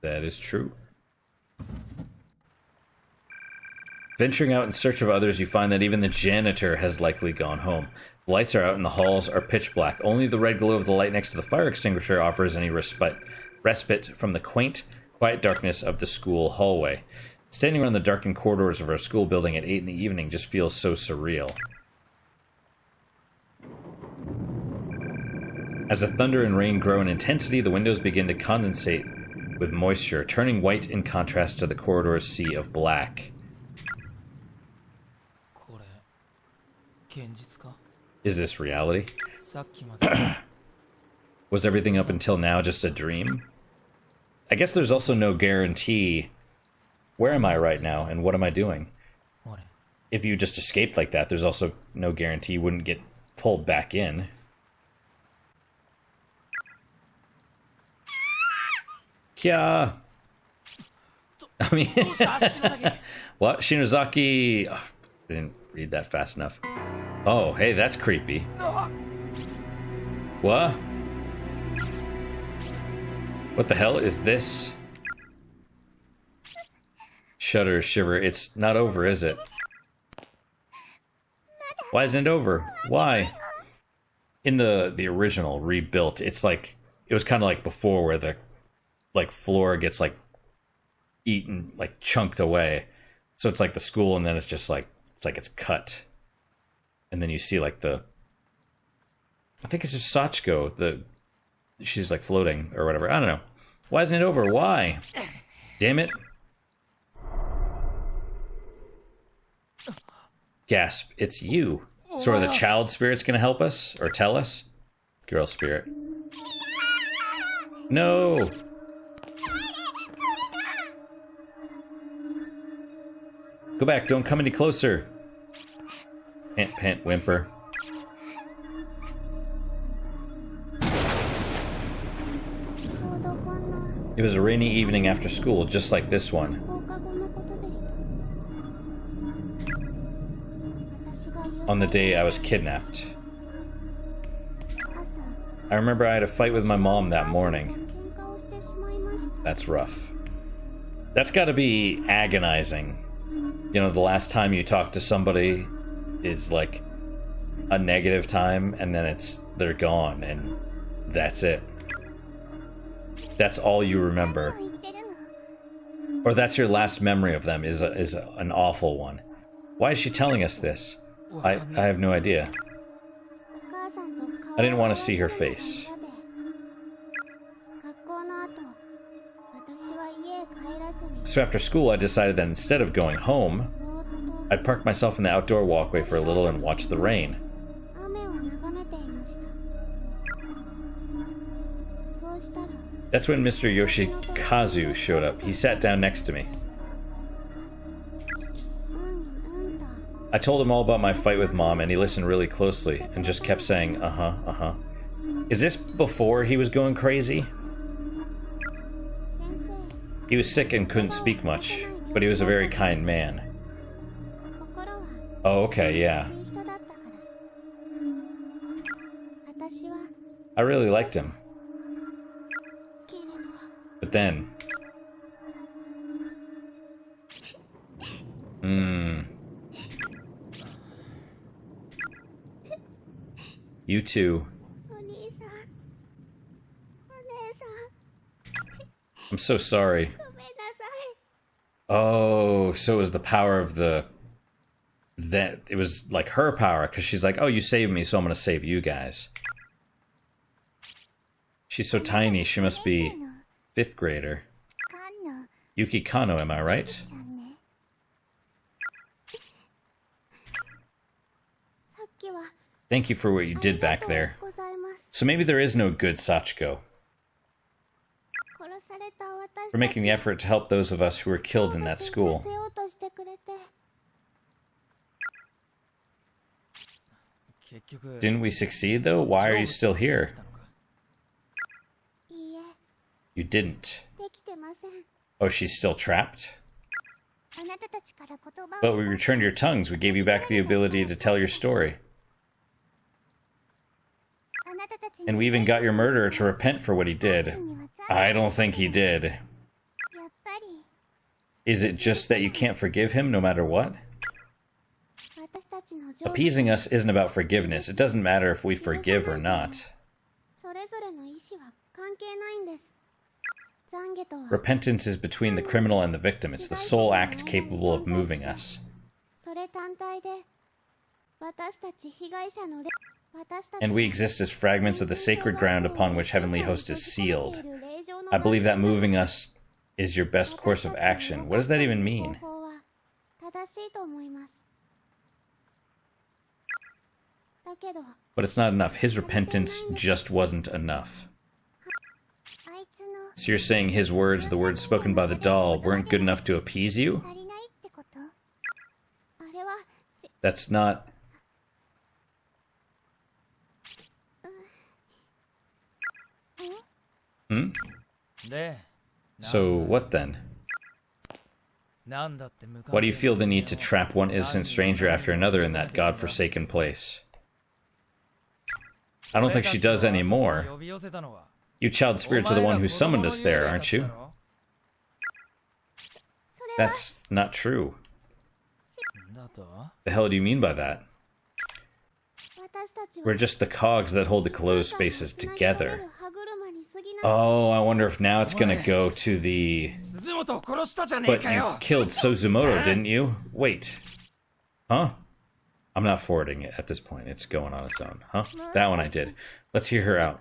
That is true. Venturing out in search of others, you find that even the janitor has likely gone home. The lights are out and the halls are pitch black. Only the red glow of the light next to the fire extinguisher offers any respite from the quaint, quiet darkness of the school hallway. Standing around the darkened corridors of our school building at 8 in the evening just feels so surreal. As the thunder and rain grow in intensity, the windows begin to condensate with moisture, turning white in contrast to the corridor's sea of black. Is this reality? Was everything up until now just a dream? I guess there's also no guarantee. Where am I right now, and what am I doing? If you just escaped like that, there's also no guarantee you wouldn't get pulled back in. Kya! I mean... What? Shinozaki... Oh, I didn't read that fast enough. Oh, hey, that's creepy. What? What the hell is this? Shudder, shiver. It's not over, is it? Why isn't it over? Why? In the original rebuilt, it's like, it was kind of like before, where the like floor gets like eaten, like chunked away. So it's like the school, and then it's just like it's cut, and then you see like the, I think it's just Sachiko, she's like floating or whatever. I don't know. Why isn't it over? Why? Damn it. Gasp. It's you. So are the child spirits gonna help us? Or tell us? Girl spirit. No! Go back, don't come any closer. Pant, pant, whimper. It was a rainy evening after school, just like this one. On the day I was kidnapped. I remember I had a fight with my mom that morning. That's rough. That's gotta be agonizing. You know, the last time you talk to somebody is like a negative time, and then they're gone, and that's it. That's all you remember. Or that's your last memory of them, is an awful one. Why is she telling us this? I have no idea. I didn't want to see her face. So after school, I decided that instead of going home, I'd park myself in the outdoor walkway for a little and watch the rain. That's when Mr. Yoshikazu showed up. He sat down next to me. I told him all about my fight with Mom, and he listened really closely and just kept saying, uh-huh, uh-huh. Is this before he was going crazy? He was sick and couldn't speak much, but he was a very kind man. Oh, okay, yeah. I really liked him. But then... You too. I'm so sorry. Oh, so it was the power of the... That it was like her power, because she's like, oh, you saved me, so I'm gonna save you guys. She's so tiny, she must be 5th grader. Yuki Kano, am I right? Thank you for what you did back there. So maybe there is no good Sachiko. For making the effort to help those of us who were killed in that school. Didn't we succeed, though? Why are you still here? You didn't. Oh, she's still trapped? But we returned your tongues. We gave you back the ability to tell your story. And we even got your murderer to repent for what he did. I don't think he did. Is it just that you can't forgive him no matter what? Appeasing us isn't about forgiveness. It doesn't matter if we forgive or not. Repentance is between the criminal and the victim. It's the sole act capable of moving us. And we exist as fragments of the sacred ground upon which Heavenly Host is sealed. I believe that moving us is your best course of action. What does that even mean? But it's not enough. His repentance just wasn't enough. So you're saying his words, the words spoken by the doll, weren't good enough to appease you? That's not... Hmm? So what then? Why do you feel the need to trap one innocent stranger after another in that godforsaken place? I don't think she does anymore. You child spirits are the one who summoned us there, aren't you? That's not true. The hell do you mean by that? We're just the cogs that hold the closed spaces together. Oh, I wonder if now it's gonna go to the... But you killed Suzumoto, didn't you? Wait. Huh? I'm not forwarding it at this point. It's going on its own. Huh? That one I did. Let's hear her out.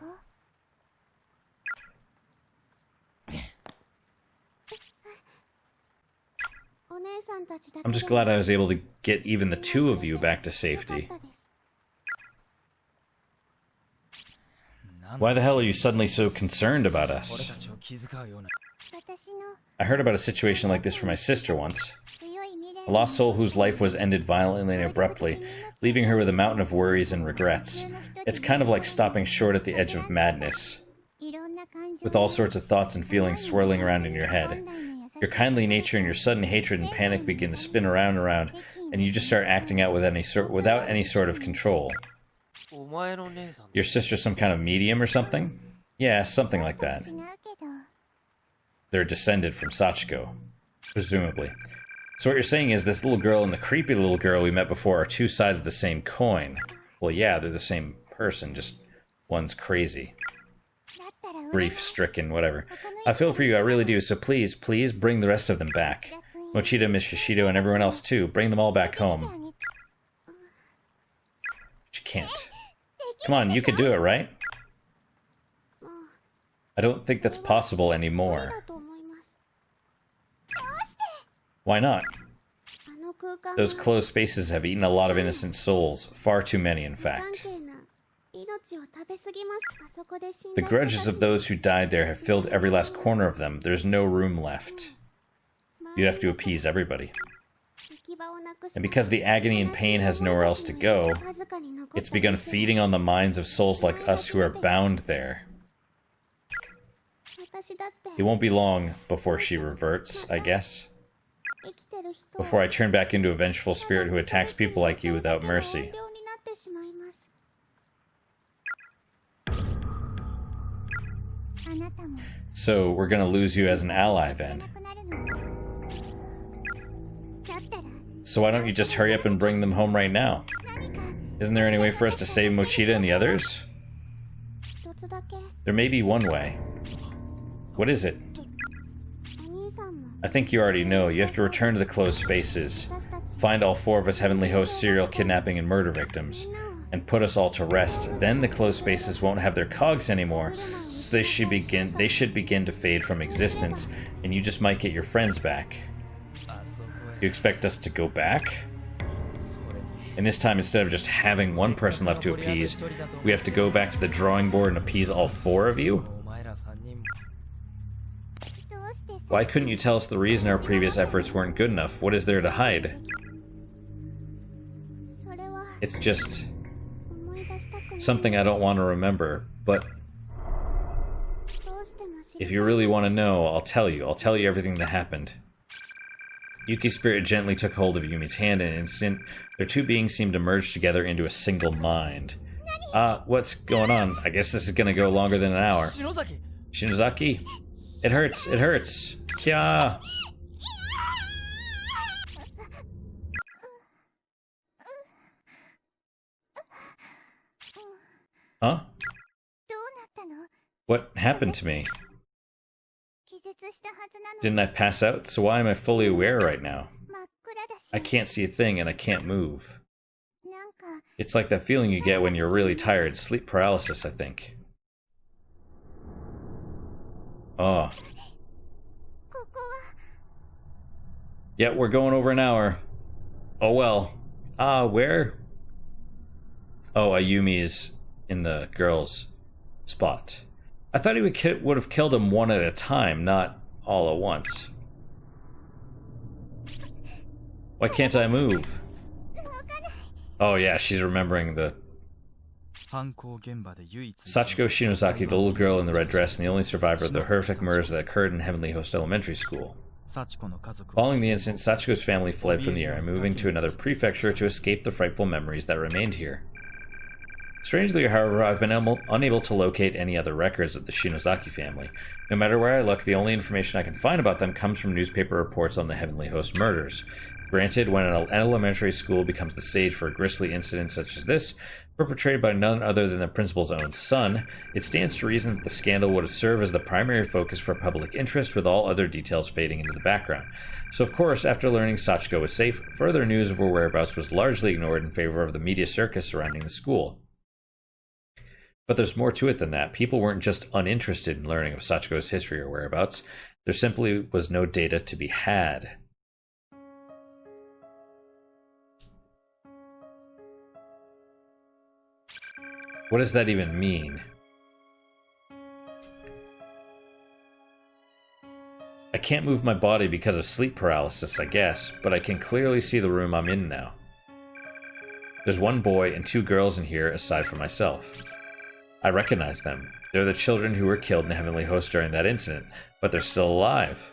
I'm just glad I was able to get even the two of you back to safety. Why the hell are you suddenly so concerned about us? I heard about a situation like this from my sister once. A lost soul whose life was ended violently and abruptly, leaving her with a mountain of worries and regrets. It's kind of like stopping short at the edge of madness, with all sorts of thoughts and feelings swirling around in your head. Your kindly nature and your sudden hatred and panic begin to spin around and around, and you just start acting out without any sort of control. Your sister's some kind of medium or something? Yeah, something like that. They're descended from Sachiko, presumably. So what you're saying is this little girl and the creepy little girl we met before are two sides of the same coin. Well, yeah, they're the same person, just one's crazy. Grief-stricken, whatever. I feel for you, I really do, so please, please bring the rest of them back. Mochida, Miss Shishido, and everyone else too. Bring them all back home. But you can't. Come on, you could do it, right? I don't think that's possible anymore. Why not? Those closed spaces have eaten a lot of innocent souls. Far too many, in fact. The grudges of those who died there have filled every last corner of them. There's no room left. You'd have to appease everybody. And because the agony and pain has nowhere else to go, it's begun feeding on the minds of souls like us who are bound there. It won't be long before she reverts, I guess. Before I turn back into a vengeful spirit who attacks people like you without mercy. So, we're gonna lose you as an ally, then. So why don't you just hurry up and bring them home right now? Isn't there any way for us to save Mochida and the others? There may be one way. What is it? I think you already know. You have to return to the closed spaces, find all 4 of us Heavenly Host serial kidnapping and murder victims, and put us all to rest. Then the closed spaces won't have their cogs anymore, so they should begin to fade from existence, and you just might get your friends back. You expect us to go back? And this time, instead of just having one person left to appease, we have to go back to the drawing board and appease all 4 of you? Why couldn't you tell us the reason our previous efforts weren't good enough? What is there to hide? It's just something I don't want to remember, but if you really want to know, I'll tell you. I'll tell you everything that happened. Yuki's spirit gently took hold of Yumi's hand, and in an instant, their 2 beings seemed to merge together into a single mind. What's going on? I guess this is gonna go longer than an hour. Shinozaki? It hurts, it hurts. Kya! Huh? What happened to me? Didn't I pass out? So why am I fully aware right now? I can't see a thing and I can't move. It's like that feeling you get when you're really tired. Sleep paralysis, I think. Oh. Yeah, we're going over an hour. Oh well. Where? Oh, Ayumi's in the girl's spot. I thought he would have killed him one at a time, not all at once. Why can't I move? Oh yeah, she's remembering the... Sachiko Shinozaki, the little girl in the red dress and the only survivor of the horrific murders that occurred in Heavenly Host Elementary School. Following the incident, Sachiko's family fled from the area, moving to another prefecture to escape the frightful memories that remained here. Strangely, however, I've been unable to locate any other records of the Shinozaki family. No matter where I look, the only information I can find about them comes from newspaper reports on the Heavenly Host murders. Granted, when an elementary school becomes the stage for a grisly incident such as this, perpetrated by none other than the principal's own son, it stands to reason that the scandal would serve as the primary focus for public interest, with all other details fading into the background. So of course, after learning Sachiko was safe, further news of her whereabouts was largely ignored in favor of the media circus surrounding the school. But there's more to it than that. People weren't just uninterested in learning of Sachiko's history or whereabouts. There simply was no data to be had. What does that even mean? I can't move my body because of sleep paralysis, I guess, but I can clearly see the room I'm in now. There's one boy and 2 girls in here aside from myself. I recognize them. They're the children who were killed in Heavenly Host during that incident, but they're still alive.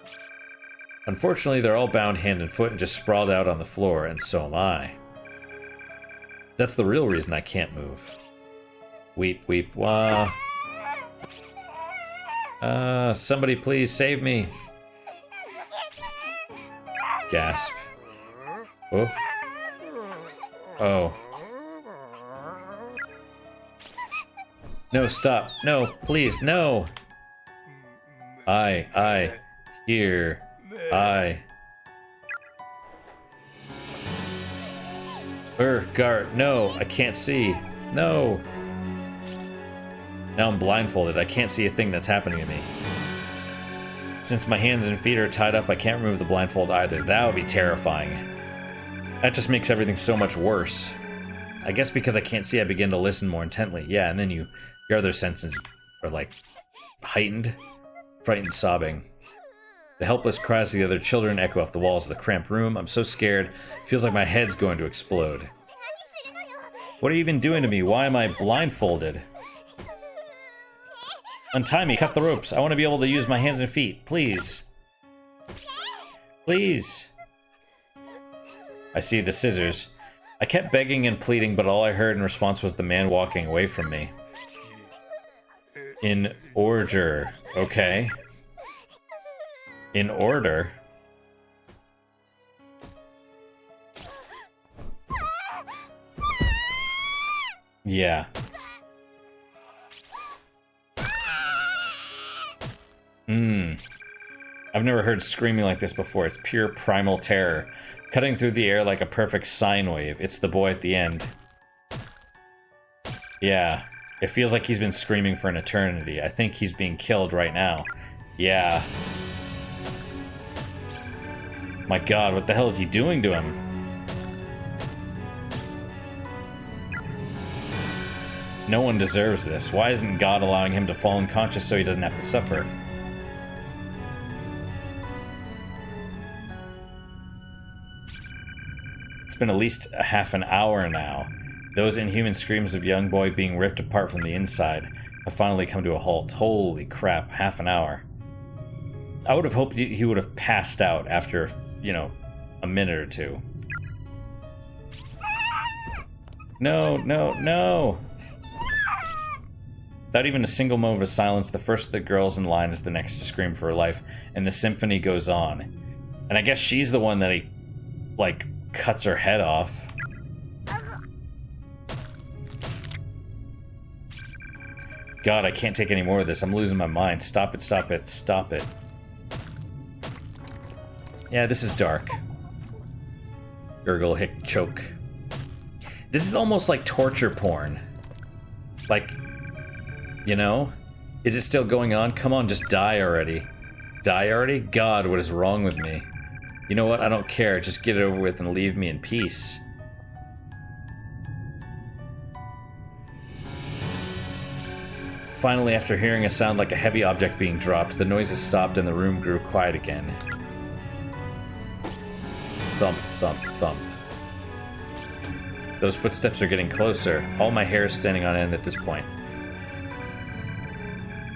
Unfortunately, they're all bound hand and foot and just sprawled out on the floor, and so am I. That's the real reason I can't move. Weep, weep, wah. Somebody please save me. Gasp. Oh. Oh. No, stop. No, please, no. Here. Gart, no, I can't see. No. Now I'm blindfolded. I can't see a thing that's happening to me. Since my hands and feet are tied up, I can't remove the blindfold either. That would be terrifying. That just makes everything so much worse. I guess because I can't see, I begin to listen more intently. Yeah, and then your other senses are, like, heightened. Frightened sobbing. The helpless cries of the other children echo off the walls of the cramped room. I'm so scared. It feels like my head's going to explode. What are you even doing to me? Why am I blindfolded? Untie me, cut the ropes. I want to be able to use my hands and feet. Please. Please. I see the scissors. I kept begging and pleading, but all I heard in response was the man walking away from me. In order. Okay. In order? Yeah. I've never heard screaming like this before. It's pure primal terror, cutting through the air like a perfect sine wave. It's the boy at the end. Yeah. It feels like he's been screaming for an eternity. I think he's being killed right now. Yeah. My god, what the hell is he doing to him? No one deserves this. Why isn't God allowing him to fall unconscious so he doesn't have to suffer? It's been at least a half an hour now. Those inhuman screams of young boy being ripped apart from the inside have finally come to a halt. Holy crap, half an hour. I would have hoped he would have passed out after, you know, a minute or two. No, no, no! Without even a single moment of silence, the first of the girls in line is the next to scream for her life, and the symphony goes on. And I guess she's the one that he, like, cuts her head off. God, I can't take any more of this. I'm losing my mind. Stop it, stop it, stop it. Yeah, this is dark. Gurgle, hic, choke. This is almost like torture porn. Like, you know? Is it still going on? Come on, just die already. Die already? God, what is wrong with me? You know what? I don't care. Just get it over with and leave me in peace. Finally, after hearing a sound like a heavy object being dropped, the noises stopped and the room grew quiet again. Thump, thump, thump. Those footsteps are getting closer. All my hair is standing on end at this point.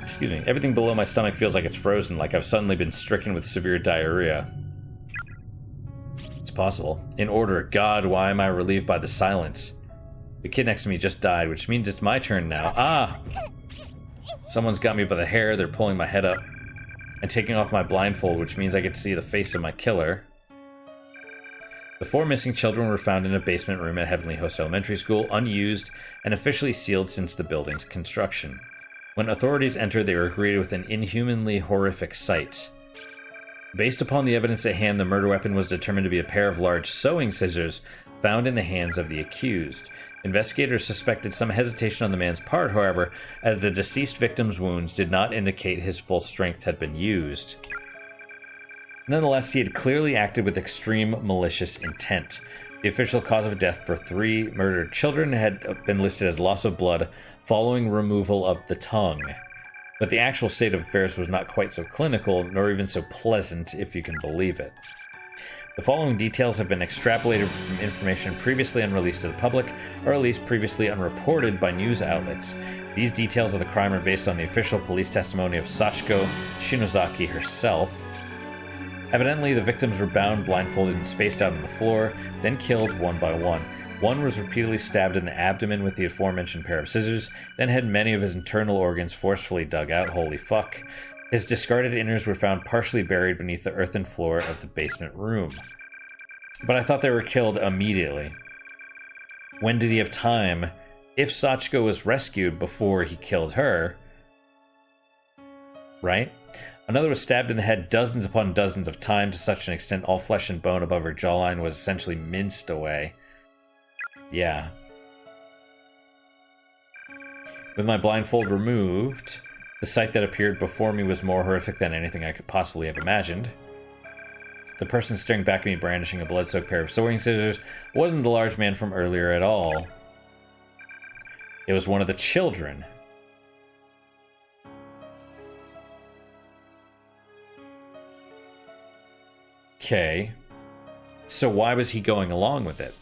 Excuse me. Everything below my stomach feels like it's frozen, like I've suddenly been stricken with severe diarrhea. It's possible. In order. God, why am I relieved by the silence? The kid next to me just died, which means it's my turn now. Ah! Someone's got me by the hair, they're pulling my head up and taking off my blindfold, which means I get to see the face of my killer. The 4 missing children were found in a basement room at Heavenly Host Elementary School, unused and officially sealed since the building's construction. When authorities entered, they were greeted with an inhumanly horrific sight. Based upon the evidence at hand, the murder weapon was determined to be a pair of large sewing scissors found in the hands of the accused. Investigators suspected some hesitation on the man's part, however, as the deceased victim's wounds did not indicate his full strength had been used. Nonetheless, he had clearly acted with extreme malicious intent. The official cause of death for 3 murdered children had been listed as loss of blood following removal of the tongue. But the actual state of affairs was not quite so clinical, nor even so pleasant, if you can believe it. The following details have been extrapolated from information previously unreleased to the public, or at least previously unreported by news outlets. These details of the crime are based on the official police testimony of Sachiko Shinozaki herself. Evidently, the victims were bound, blindfolded, and spaced out on the floor, then killed one by one. One was repeatedly stabbed in the abdomen with the aforementioned pair of scissors, then had many of his internal organs forcefully dug out. Holy fuck. His discarded innards were found partially buried beneath the earthen floor of the basement room. But I thought they were killed immediately. When did he have time? If Sachiko was rescued before he killed her, right? Another was stabbed in the head dozens upon dozens of times to such an extent all flesh and bone above her jawline was essentially minced away. Yeah. With my blindfold removed, the sight that appeared before me was more horrific than anything I could possibly have imagined. The person staring back at me brandishing a blood-soaked pair of sewing scissors wasn't the large man from earlier at all. It was one of the children. Okay. So why was he going along with it?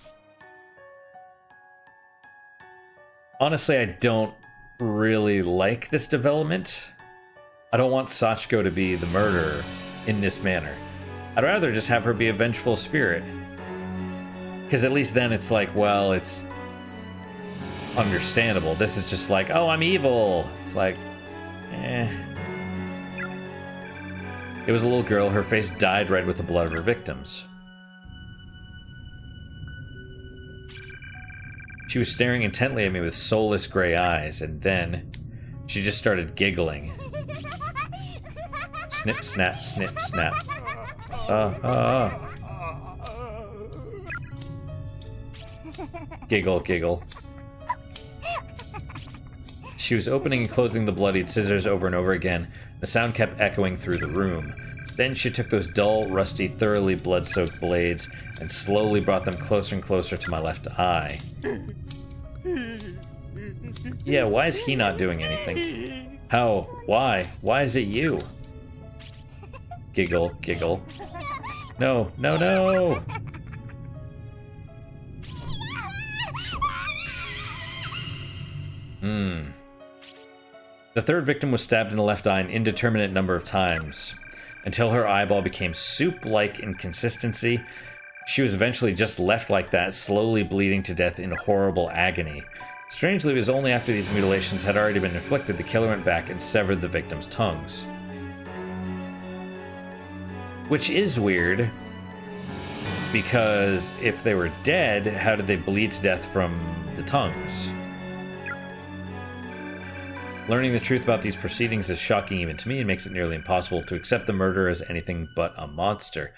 Honestly, I don't really like this development. I don't want Sachiko to be the murderer in this manner. I'd rather just have her be a vengeful spirit. Because at least then it's like, well, it's understandable. This is just like, oh, I'm evil. It's like, eh. It was a little girl. Her face dyed red with the blood of her victims. She was staring intently at me with soulless gray eyes, and then she just started giggling. Snip, snap, snip, snap. Giggle, giggle. She was opening and closing the bloodied scissors over and over again. The sound kept echoing through the room. Then she took those dull, rusty, thoroughly blood-soaked blades and slowly brought them closer and closer to my left eye. Yeah, why is he not doing anything? How? Why? Why is it you? Giggle, giggle. No, no, no! The third victim was stabbed in the left eye an indeterminate number of times, until her eyeball became soup-like in consistency. She was eventually just left like that, slowly bleeding to death in horrible agony. Strangely, it was only after these mutilations had already been inflicted the killer went back and severed the victims' tongues. Which is weird, because if they were dead, how did they bleed to death from the tongues? Learning the truth about these proceedings is shocking even to me and makes it nearly impossible to accept the murderer as anything but a monster.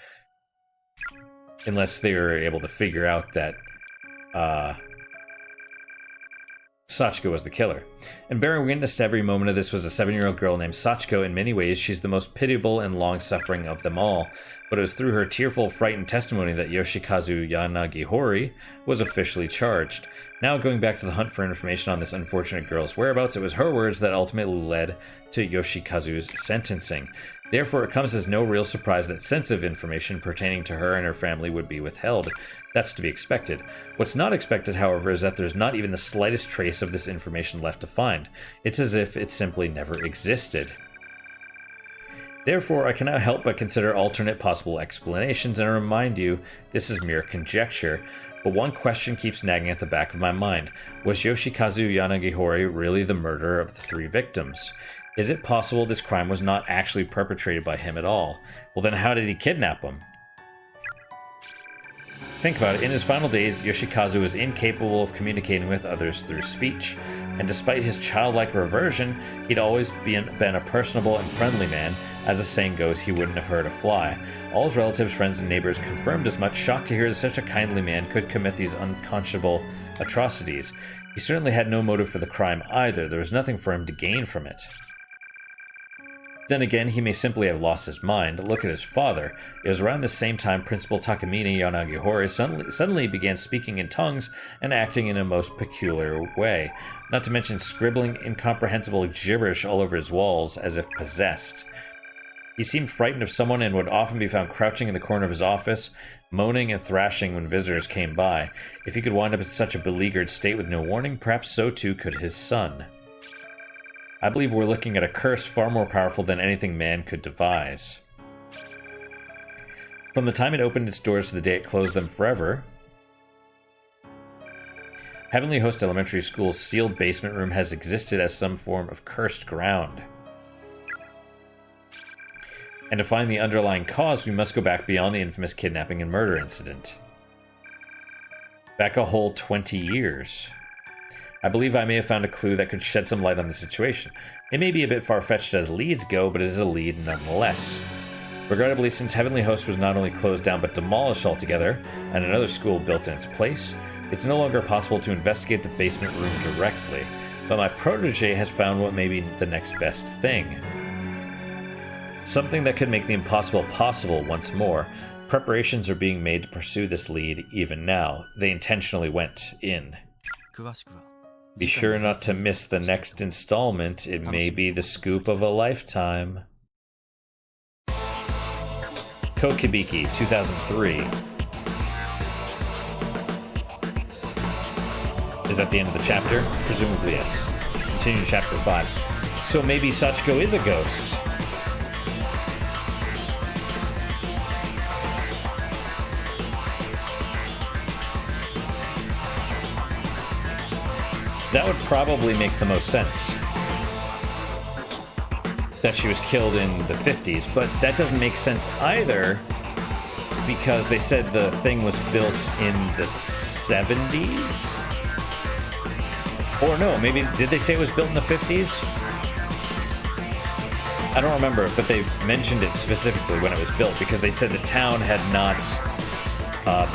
Unless they were able to figure out that Sachiko was the killer. And bearing witness to every moment of this was a 7-year-old girl named Sachiko. In many ways, she's the most pitiable and long-suffering of them all. But it was through her tearful, frightened testimony that Yoshikazu Yanagihori was officially charged. Now, going back to the hunt for information on this unfortunate girl's whereabouts, it was her words that ultimately led to Yoshikazu's sentencing. Therefore, it comes as no real surprise that sensitive information pertaining to her and her family would be withheld. That's to be expected. What's not expected, however, is that there's not even the slightest trace of this information left to find. It's as if it simply never existed. Therefore, I cannot help but consider alternate possible explanations, and I remind you, this is mere conjecture. But one question keeps nagging at the back of my mind. Was Yoshikazu Yanagihori really the murderer of the 3 victims? Is it possible this crime was not actually perpetrated by him at all? Well, then how did he kidnap them? Think about it. In his final days, Yoshikazu was incapable of communicating with others through speech. And despite his childlike reversion, he'd always been a personable and friendly man. As the saying goes, he wouldn't have hurt a fly. All his relatives, friends, and neighbors confirmed as much, shocked to hear that such a kindly man could commit these unconscionable atrocities. He certainly had no motive for the crime either. There was nothing for him to gain from it. Then again, he may simply have lost his mind. Look at his father. It was around the same time Principal Takamine Yanagihori suddenly began speaking in tongues and acting in a most peculiar way, not to mention scribbling incomprehensible gibberish all over his walls as if possessed. He seemed frightened of someone and would often be found crouching in the corner of his office, moaning and thrashing when visitors came by. If he could wind up in such a beleaguered state with no warning, perhaps so too could his son. I believe we're looking at a curse far more powerful than anything man could devise. From the time it opened its doors to the day it closed them forever, Heavenly Host Elementary School's sealed basement room has existed as some form of cursed ground. And to find the underlying cause, we must go back beyond the infamous kidnapping and murder incident. Back a whole 20 years. I believe I may have found a clue that could shed some light on the situation. It may be a bit far-fetched as leads go, but it is a lead nonetheless. Regrettably, since Heavenly Host was not only closed down but demolished altogether, and another school built in its place, it's no longer possible to investigate the basement room directly, but my protege has found what may be the next best thing. Something that could make the impossible possible once more. Preparations are being made to pursue this lead even now. They intentionally went in. Be sure not to miss the next installment. It may be the scoop of a lifetime. Kokibiki, 2003. Is that the end of the chapter? Presumably, yes. Continue to chapter 5. So maybe Sachiko is a ghost. That would probably make the most sense. That she was killed in the 50s, but that doesn't make sense either because they said the thing was built in the 70s? Or no, maybe, did they say it was built in the 50s? I don't remember, but they mentioned it specifically when it was built because they said the town had not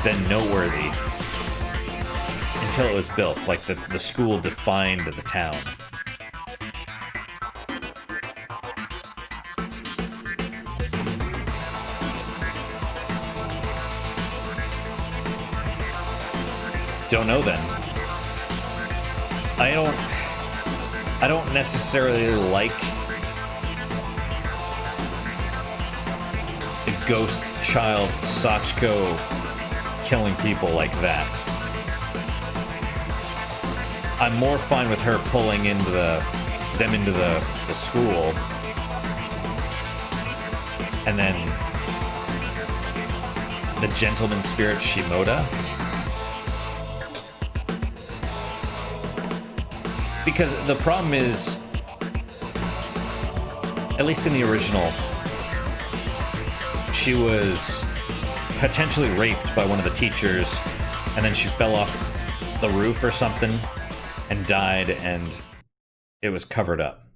been noteworthy until it was built, like the school defined the town. Don't know then. I don't necessarily like the ghost child Sachiko killing people like that. I'm more fine with her pulling into them into the school, and then the gentleman spirit Shimoda. Because the problem is, at least in the original, she was potentially raped by one of the teachers, and then she fell off the roof or something and died, and it was covered up.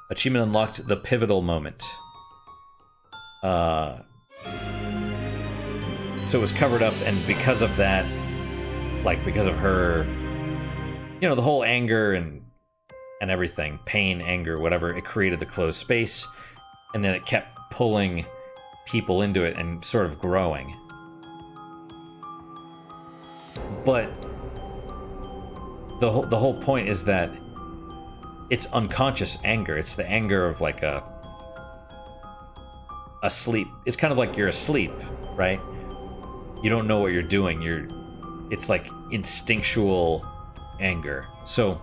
Achievement unlocked: the pivotal moment. So it was covered up, and because of that, like, because of her, you know, the whole anger and everything, pain, anger, whatever, it created the closed space, and then it kept pulling people into it and sort of growing. But the whole point is that it's unconscious anger. It's the anger of like a sleep. It's kind of like you're asleep, right? You don't know what you're doing. It's like instinctual anger. So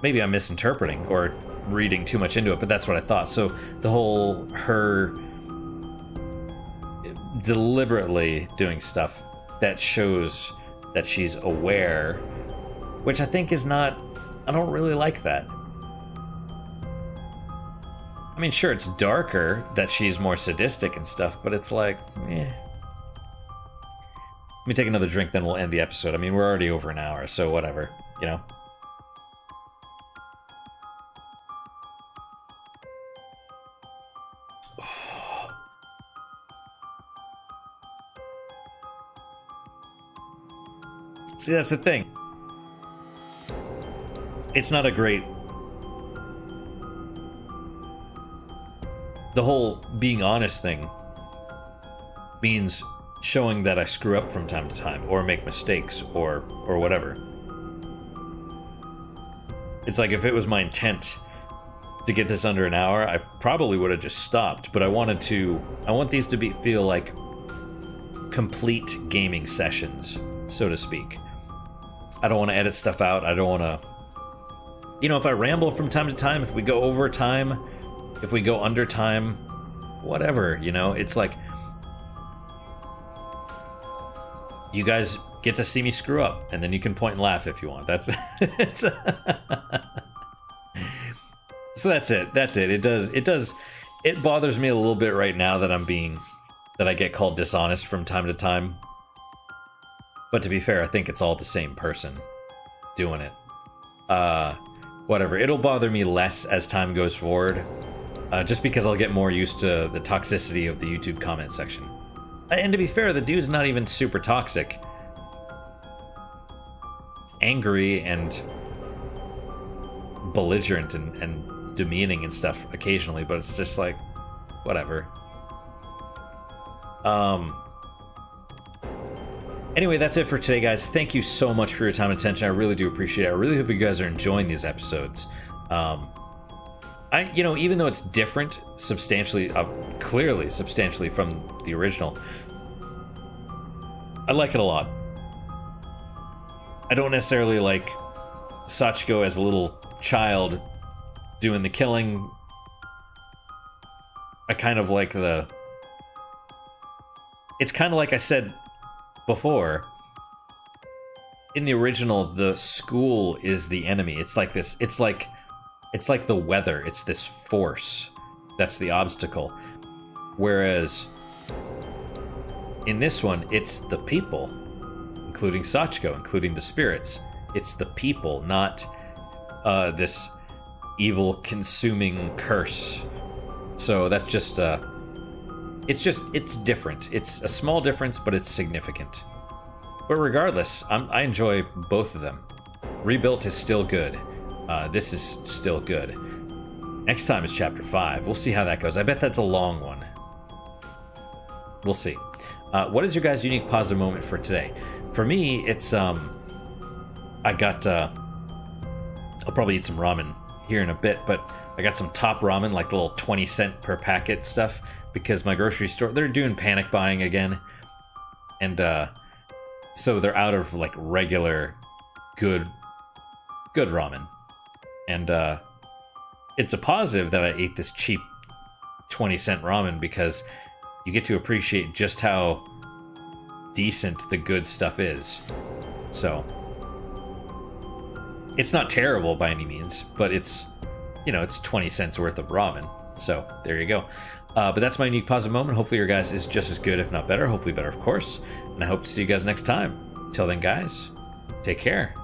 maybe I'm misinterpreting or reading too much into it, but that's what I thought. So the whole her deliberately doing stuff that shows that she's aware, which I think is not, I don't really like that. I mean, sure, it's darker that she's more sadistic and stuff, but it's like, eh. Let me take another drink, then we'll end the episode. I mean, we're already over an hour, so whatever, you know? See, that's the thing. It's not a great the whole being honest thing means showing that I screw up from time to time, or make mistakes, or whatever. It's like, if it was my intent to get this under an hour, I probably would have just stopped, but I want these to feel like complete gaming sessions, so to speak. I don't want to edit stuff out. I don't want to, if I ramble from time to time, if we go over time, if we go under time, whatever, it's like, you guys get to see me screw up, and then you can point and laugh if you want. That's it. So that's it. It bothers me a little bit right now that I get called dishonest from time to time. But to be fair, I think it's all the same person doing it. Whatever. It'll bother me less as time goes forward, just because I'll get more used to the toxicity of the YouTube comment section. And to be fair, the dude's not even super toxic. Angry and belligerent and demeaning and stuff occasionally, but it's just like, whatever. Anyway, that's it for today, guys. Thank you so much for your time and attention. I really do appreciate it. I really hope you guys are enjoying these episodes. Even though it's different substantially, clearly substantially from the original, I like it a lot. I don't necessarily like Sachiko as a little child doing the killing. I kind of like it's kind of like I said before. In the original, the school is the enemy. It's like this. It's like the weather. It's this force that's the obstacle. Whereas in this one, it's the people, including Sachiko, including the spirits. It's the people, not this evil consuming curse. So that's just it's different. It's a small difference, but it's significant. But regardless, I enjoy both of them. Rebuilt is still good. This is still good. Next time is Chapter 5. We'll see how that goes. I bet that's a long one. We'll see. What is your guys' unique positive moment for today? For me, it's, I'll probably eat some ramen here in a bit, but I got some top ramen, like the little 20 cent per packet stuff, because my grocery store, they're doing panic buying again. And, so they're out of, like, regular, good ramen. And, it's a positive that I ate this cheap 20 cent ramen, because you get to appreciate just how decent the good stuff is. So, it's not terrible by any means, but it's, it's 20 cents worth of ramen. So, there you go. But that's my unique positive moment. Hopefully your guys is just as good, if not better. Hopefully better, of course. And I hope to see you guys next time. Till then, guys, take care.